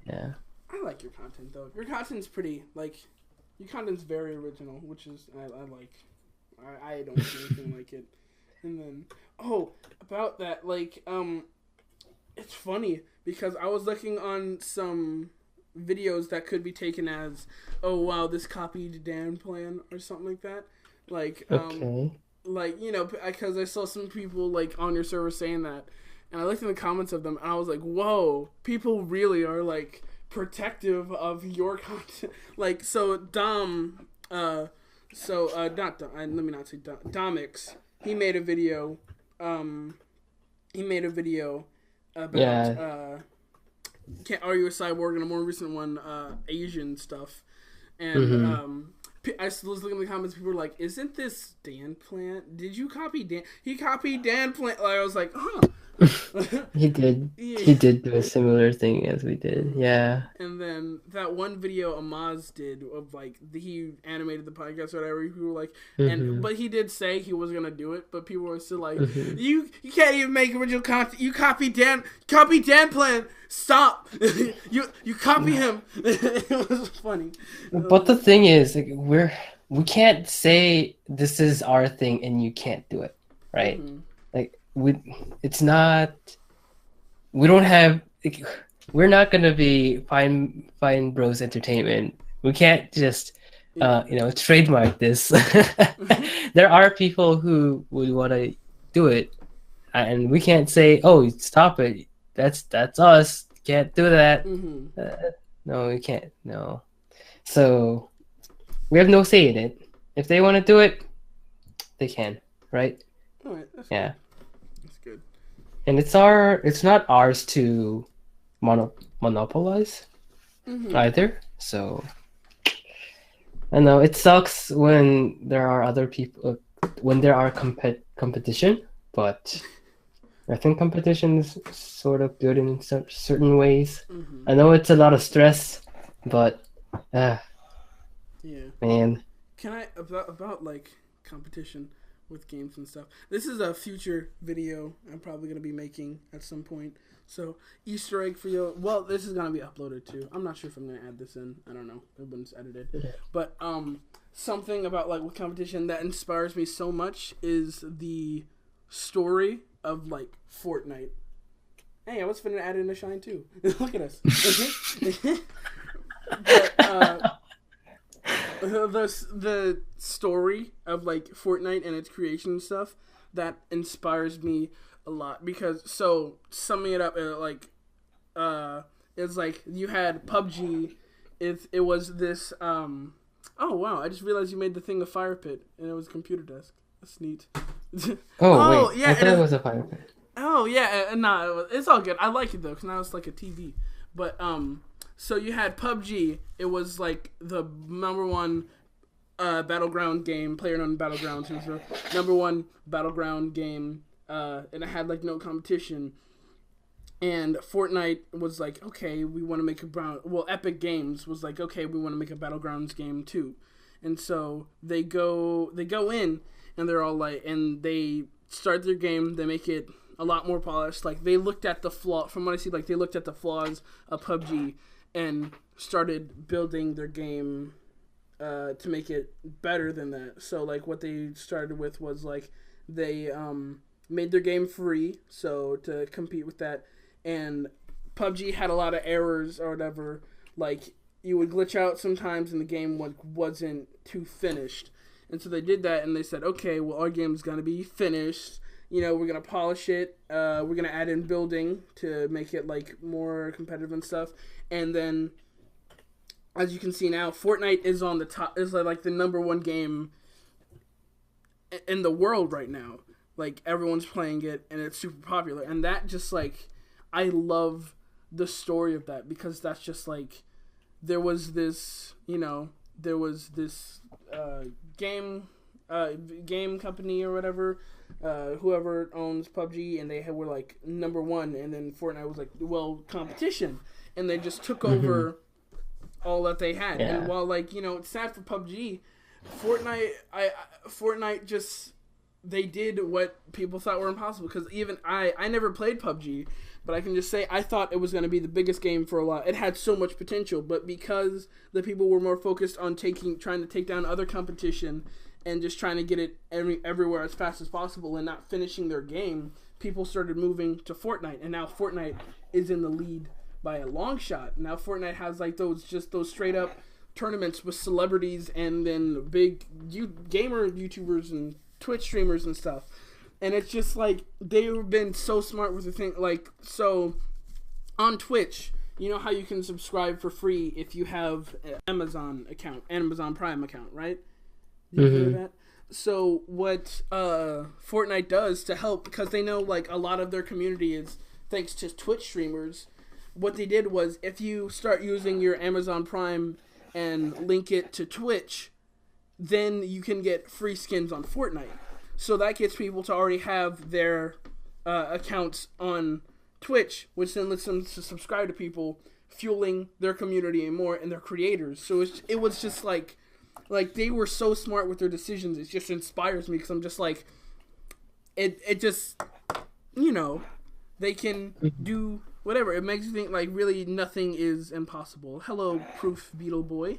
Yeah. I like your content though. Your content's pretty like. Your content's very original, which is I like. I don't see anything like it. And then about that, like it's funny because I was looking on some videos that could be taken as, oh wow, this copied Downplan or something like that. Like like, you know, because I saw some people like on your server saying that, and I looked in the comments of them and I was like, whoa, people really are like protective of your content. Like, so let me not say Domix, he made a video about Can't Argue with Cyborg, and a more recent one, Asian stuff, and I was looking in the comments. People were like, "Isn't this Dan Plant? Did you copy Dan? He copied Dan Plant." Like, I was like, "Huh." He did. Yeah. He did do a similar thing as we did. Yeah. And then that one video Amaz did of like he animated the podcast or whatever. People were like, but he did say he was gonna do it. But people were still like, you can't even make original content. You copy Dan Plan. Stop. you copy him. It was funny. But the thing is, like, we can't say this is our thing and you can't do it, right? Like it's not. We don't have. Like, we're not gonna be Fine Bros Entertainment. We can't just trademark this. There are people who would want to do it, and we can't say, "Oh, stop it." That's us. Can't do that. No, we can't. No. So we have no say in it. If they want to do it, they can, right? All right, that's yeah. Good. That's good. And it's not ours to monopolize either. So I know it sucks when there are other people, when there are competition, but I think competition is sort of good in certain ways. I know it's a lot of stress, but yeah, man. Can I about like competition with games and stuff? This is a future video I'm probably gonna be making at some point. So Easter egg for you. Well, this is gonna be uploaded too. I'm not sure if I'm gonna add this in. I don't know when it's edited. But something about like with competition that inspires me so much is the story of like Fortnite. Hey, I was finna add in a shine too. Look at us. But, the story of like Fortnite and its creation and stuff that inspires me a lot, because so summing it up, it's like you had PUBG. It was this oh wow, I just realized you made the thing a fire pit and it was a computer desk. That's neat. Oh wait, yeah, I thought it was a fire pit. Oh yeah, no, it's all good. I like it though, because now it's like a TV. But so you had PUBG. It was like the #1 battleground game, PlayerUnknown's Battlegrounds. It was the #1 battleground game, and it had like no competition. And Fortnite was like, okay, we want to make Epic Games was like, okay, we want to make a battlegrounds game too. And so they go in, and they're all like, and they start their game. They make it a lot more polished. Like they looked at the flaw, from what I see, like they looked at the flaws of PUBG and started building their game to make it better than that. So like what they started with was like they made their game free, so to compete with that. And PUBG had a lot of errors or whatever. Like you would glitch out sometimes, and the game wasn't too finished. And so they did that, and they said, okay, well our game's gonna be finished. You know, we're gonna polish it. We're gonna add in building to make it like more competitive and stuff. And then, as you can see now, Fortnite is on the top. Is like the #1 game in the world right now. Like everyone's playing it, and it's super popular. And that just like, I love the story of that, because that's just like, there was this game company or whatever. Whoever owns PUBG, and they were like #1, and then Fortnite was like, well, competition, and they just took over all that they had. Yeah. And while like, it's sad for PUBG, Fortnite just, they did what people thought were impossible, because even I never played PUBG, but I can just say I thought it was going to be the biggest game for a while. It had so much potential, but because the people were more focused on trying to take down other competition and just trying to get it everywhere as fast as possible and not finishing their game, people started moving to Fortnite, and now Fortnite is in the lead by a long shot. Now Fortnite has like those straight up tournaments with celebrities and then big gamer YouTubers and Twitch streamers and stuff. And it's just like, they've been so smart with the thing. Like, so on Twitch, you know how you can subscribe for free if you have an Amazon Prime account, right? Did you hear that? So what Fortnite does to help, because they know like a lot of their community is thanks to Twitch streamers, what they did was, if you start using your Amazon Prime and link it to Twitch, then you can get free skins on Fortnite. So that gets people to already have their accounts on Twitch, which then lets them to subscribe to people, fueling their community and more and their creators. So it was just like they were so smart with their decisions. It just inspires me because I'm just like, it just, they can do whatever. It makes you think like really nothing is impossible. Hello, Proof Beetle Boy.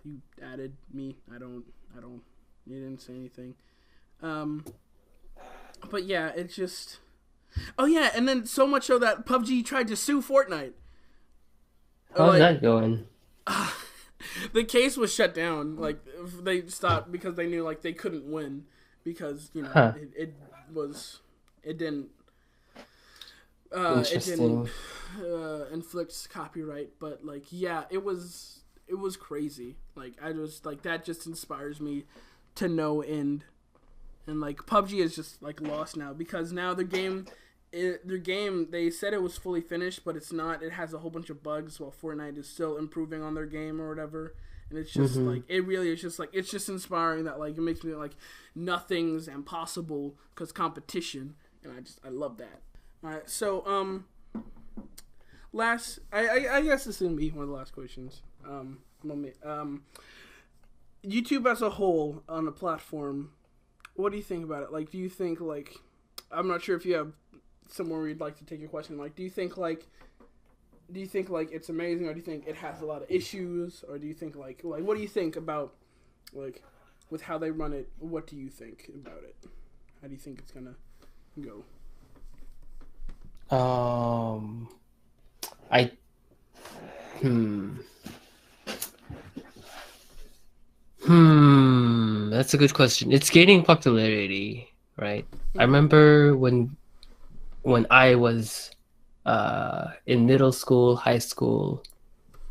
You added me. I don't. You didn't say anything. But yeah, it's just. Oh yeah, and then so much so that PUBG tried to sue Fortnite. How's that going? The case was shut down. Like they stopped because they knew like they couldn't win because it didn't inflict copyright. But like yeah, it was crazy. Like I just like that just inspires me to no end. And like PUBG is just like lost now because now their game they said it was fully finished, but it's not. It has a whole bunch of bugs while Fortnite is still improving on their game or whatever. And it's just like it really is just like it's just inspiring that like it makes me like nothing's impossible because competition, and I love that. All right, so I guess this is gonna be one of the last questions. YouTube as a whole on the platform, what do you think about it? Like, do you think like I'm not sure if you have somewhere where you'd like to take your question. Like, do you think like it's amazing, or do you think it has a lot of issues, or do you think like what do you think about like with how they run it? What do you think about it? How do you think it's gonna go? That's a good question. It's gaining popularity, right? I remember when I was in middle school, high school,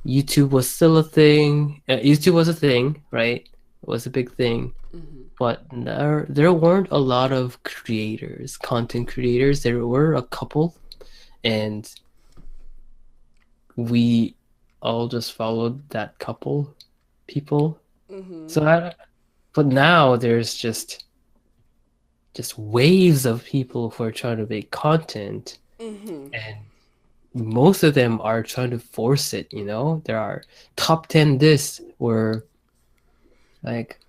YouTube was still a thing. YouTube was a thing, right? It was a big thing. But there weren't a lot of content creators. There were a couple, and we all just followed that couple people. But now there's just waves of people who are trying to make content, and most of them are trying to force it. There are top 10 this where like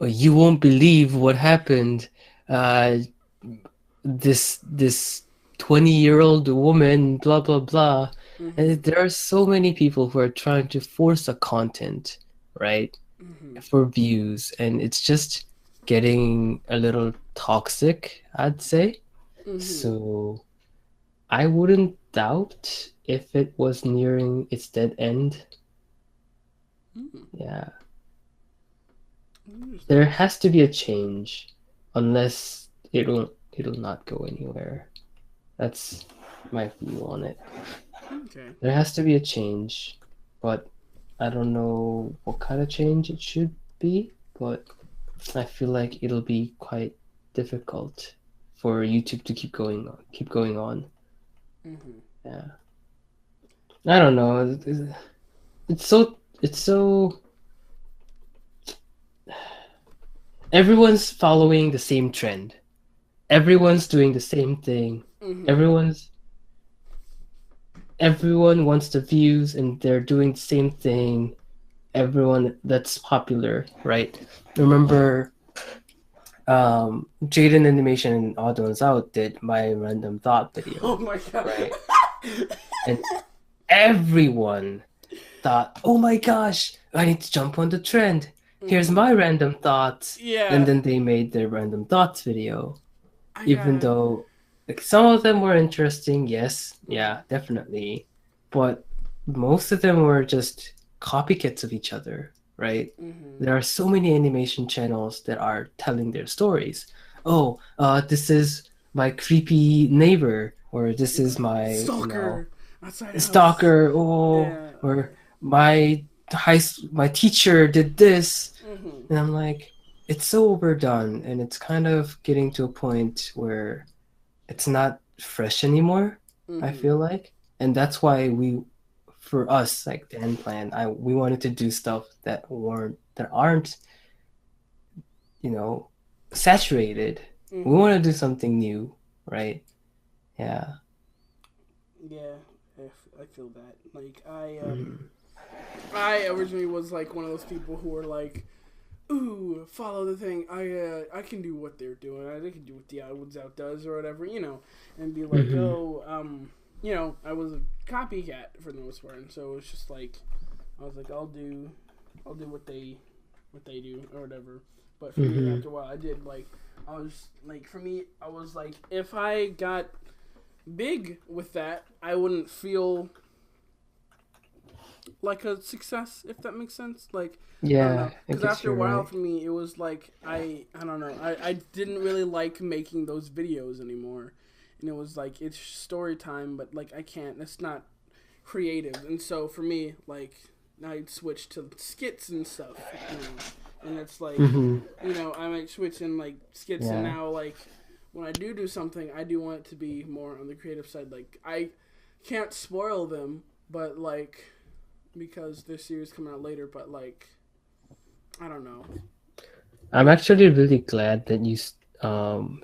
you won't believe what happened. This 20-year-old woman, blah blah blah. And there are so many people who are trying to force a content, right, for views, and it's just getting a little toxic, I'd say. So I wouldn't doubt if it was nearing its dead end. Yeah. There has to be a change, unless it'll not go anywhere. That's my view on it. Okay. There has to be a change, but I don't know what kind of change it should be, but I feel like it'll be quite difficult for YouTube to keep going on. Yeah. I don't know. It's so everyone's following the same trend. Everyone's doing the same thing. Everyone wants the views, and they're doing the same thing. Everyone that's popular, right? Remember, Jaden Animation and Oddons Out did my random thought video. Oh my god! Right? And everyone thought, "Oh my gosh, I need to jump on the trend. Here's my random thoughts." Yeah. And then they made their random thoughts video, even though. Like, some of them were interesting, yes, yeah, definitely, but most of them were just copycats of each other, right? There are so many animation channels that are telling their stories. Oh, this is my creepy neighbor, or this is my stalker, stalker. Oh, yeah. Or my teacher did this, and I'm like, it's so overdone, and it's kind of getting to a point where it's not fresh anymore, I feel like. And that's why we for us, like the end plan, we wanted to do stuff that aren't, saturated. Mm-hmm. We want to do something new, right? Yeah. Yeah, I feel that. Like Mm-hmm. I originally was like one of those people who were like, "Ooh, follow the thing. I can do what they're doing. I can do what the Woods Out does or whatever, and be like, Mm-hmm. I was a copycat for the most part, and so it's just like I was like, I'll do what they do or whatever. But for me, Mm-hmm. after a while, I was like, for me, I was like, if I got big with that, I wouldn't feel like a success, if that makes sense. Like, I don't Yeah, know, I because guess after a you're while, right. for me, it was like I don't know, I didn't really like making those videos anymore, and it was like it's story time, but like I can't, it's not creative, and so for me, like I'd switch to skits and stuff, and it's like, Mm-hmm. I might switch in like skits, and Yeah. now like when I do something, I do want it to be more on the creative side. Like I can't spoil them, but like because this series coming out later, but like I don't know. I'm actually really glad that you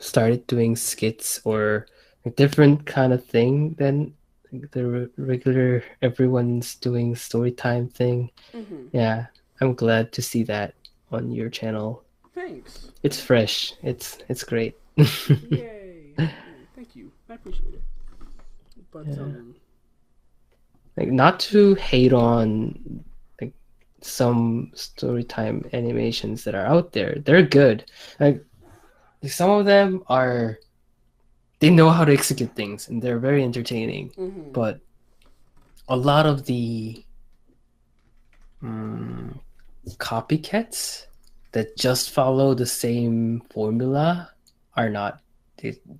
started doing skits or a different kind of thing than the regular everyone's doing story time thing. Mm-hmm. Yeah, I'm glad to see that on your channel. Thanks. It's fresh. It's great. Yay. Yay. Thank you. I appreciate it. But Yeah. Like not to hate on like some storytime animations that are out there. They're good. Like some of them are they know how to execute things and they're very entertaining. mm-hmm. But a lot of the mm, copycats that just follow the same formula are not.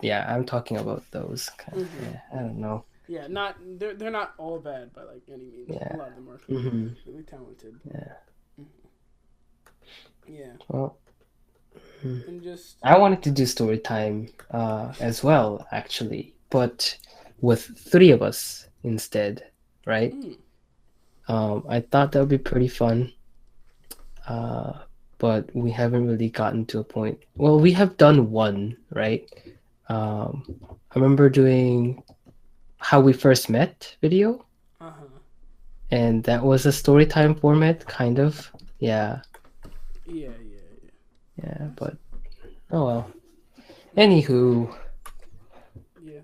Yeah, I'm talking about those kind of. Mm-hmm. Yeah, I don't know. Yeah, they're not all bad by like any means. Yeah. A lot of them are Mm-hmm. really talented. Yeah. Yeah. Well, And just I wanted to do story time as well, actually, but with three of us instead, right? mm, I thought that would be pretty fun, uh, but we haven't really gotten to a point. Well, we have done one, right? I remember doing how we first met video, uh-huh. and that was a story time format, kind of. Yeah, Yeah. yeah, That's, but oh well. Anywho, yeah.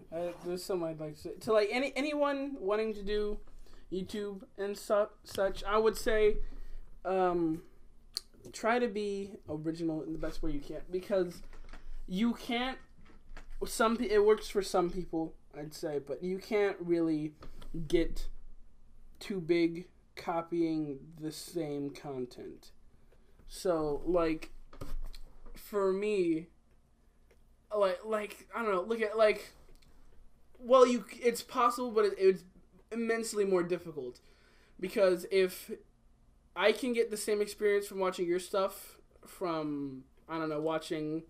There's some I'd like to say. To like anyone wanting to do YouTube and such, I would say try to be original in the best way you can, because you can't it works for some people, I'd say, but you can't really get too big copying the same content. So like for me, like I don't know, look at like, well, it's possible, but it's immensely more difficult, because if I can get the same experience from watching your stuff from, I don't know, watching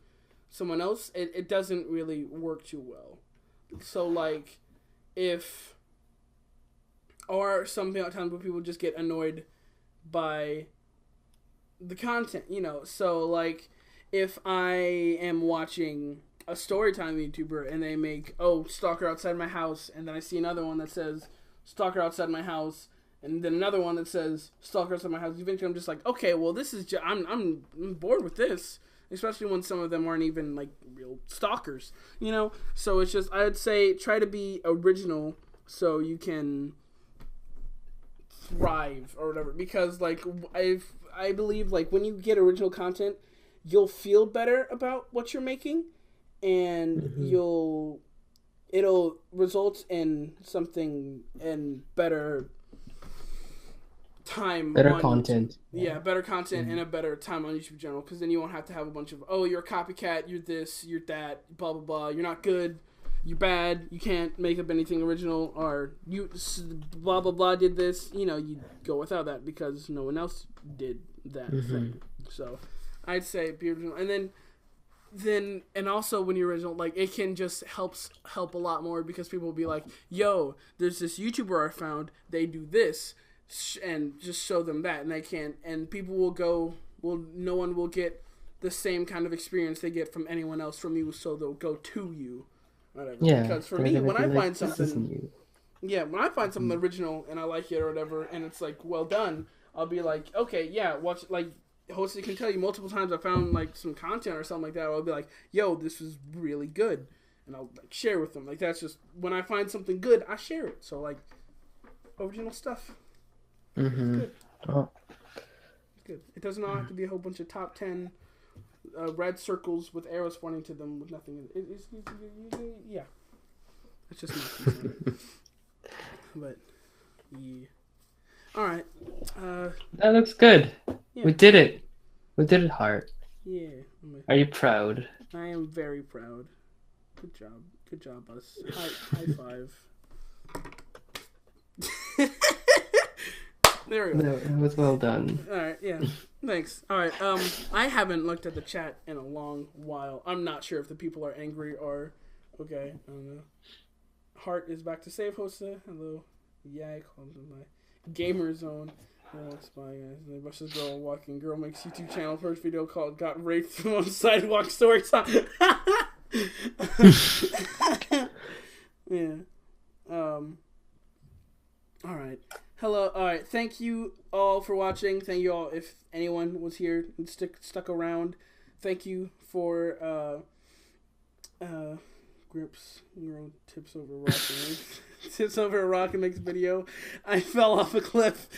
someone else, it doesn't really work too well. So like if, or sometimes where people just get annoyed by the content, so like if I am watching a storytime YouTuber and they make, oh, stalker outside my house, and then I see another one that says stalker outside my house, and then another one that says stalker outside my house, eventually I'm just like, okay, well, this is I'm bored with this, especially when some of them aren't even like real stalkers, so it's just, I would say try to be original so you can thrive or whatever, because like I believe like when you get original content, you'll feel better about what you're making, and mm-hmm. it'll result in something, in better time Better on YouTube. content. Yeah, better content Mm-hmm. and a better time on YouTube in general, because then you won't have to have a bunch of, oh, you're a copycat, you're this, you're that, blah blah blah, you're not good, you're bad, you can't make up anything original, or you blah blah blah did this. You go without that because no one else did that Mm-hmm. thing. So I'd say be original, and then then and also when you're original, like it can just help a lot more because people will be like, yo, there's this YouTuber I found, they do this, and just show them that, and they can't, and people will go, no one will get the same kind of experience they get from anyone else from you, so they'll go to you, whatever. Yeah, because for me, when I find something, you. yeah, when I find something original and I like it or whatever, and it's like well done, I'll be like, okay, yeah, watch. Like Hosuh can tell you multiple times, I found like some content or something like that. I'll be like, yo, this is really good, and I'll like share with them. Like that's just when I find something good, I share it. So like original stuff, good. Oh. Good. It doesn't all have to be a whole bunch of top 10 red circles with arrows pointing to them with nothing in it. Yeah. That's just my concern. But, yeah. Alright. That looks good. Yeah. We did it. We did it hard. Yeah. Are you proud? I am very proud. Good job. Good job, us. High five. There we go. No, it was well done. Alright, yeah. Thanks. Alright, I haven't looked at the chat in a long while. I'm not sure if the people are angry or okay. I don't know. Heart is back to save Hosuh. Hello. Yeah, I called him my gamer zone. Spy guys. They brush this girl walking. Girl makes YouTube channel. First video called got raped on sidewalk story time. Yeah. Alright. Hello. Alright. Thank you all for watching. Thank you all if anyone was here and stuck around. Thank you for Grips tips over rock and tips over a rock and makes video. I fell off a cliff.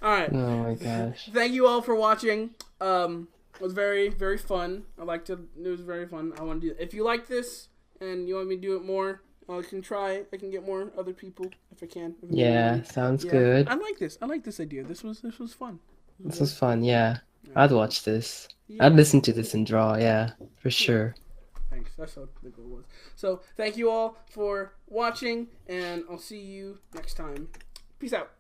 Alright. Oh my gosh. Thank you all for watching. It was very, very fun. It was very fun. I want to do if you like this and you want me to do it more, I can try. I can get more other people if I can. Yeah, sounds good. I like this. I like this idea. This was fun. This was fun, yeah. I'd watch this. Yeah. I'd listen to this and draw, yeah, for sure. Thanks. That's what the goal was. So, thank you all for watching, and I'll see you next time. Peace out.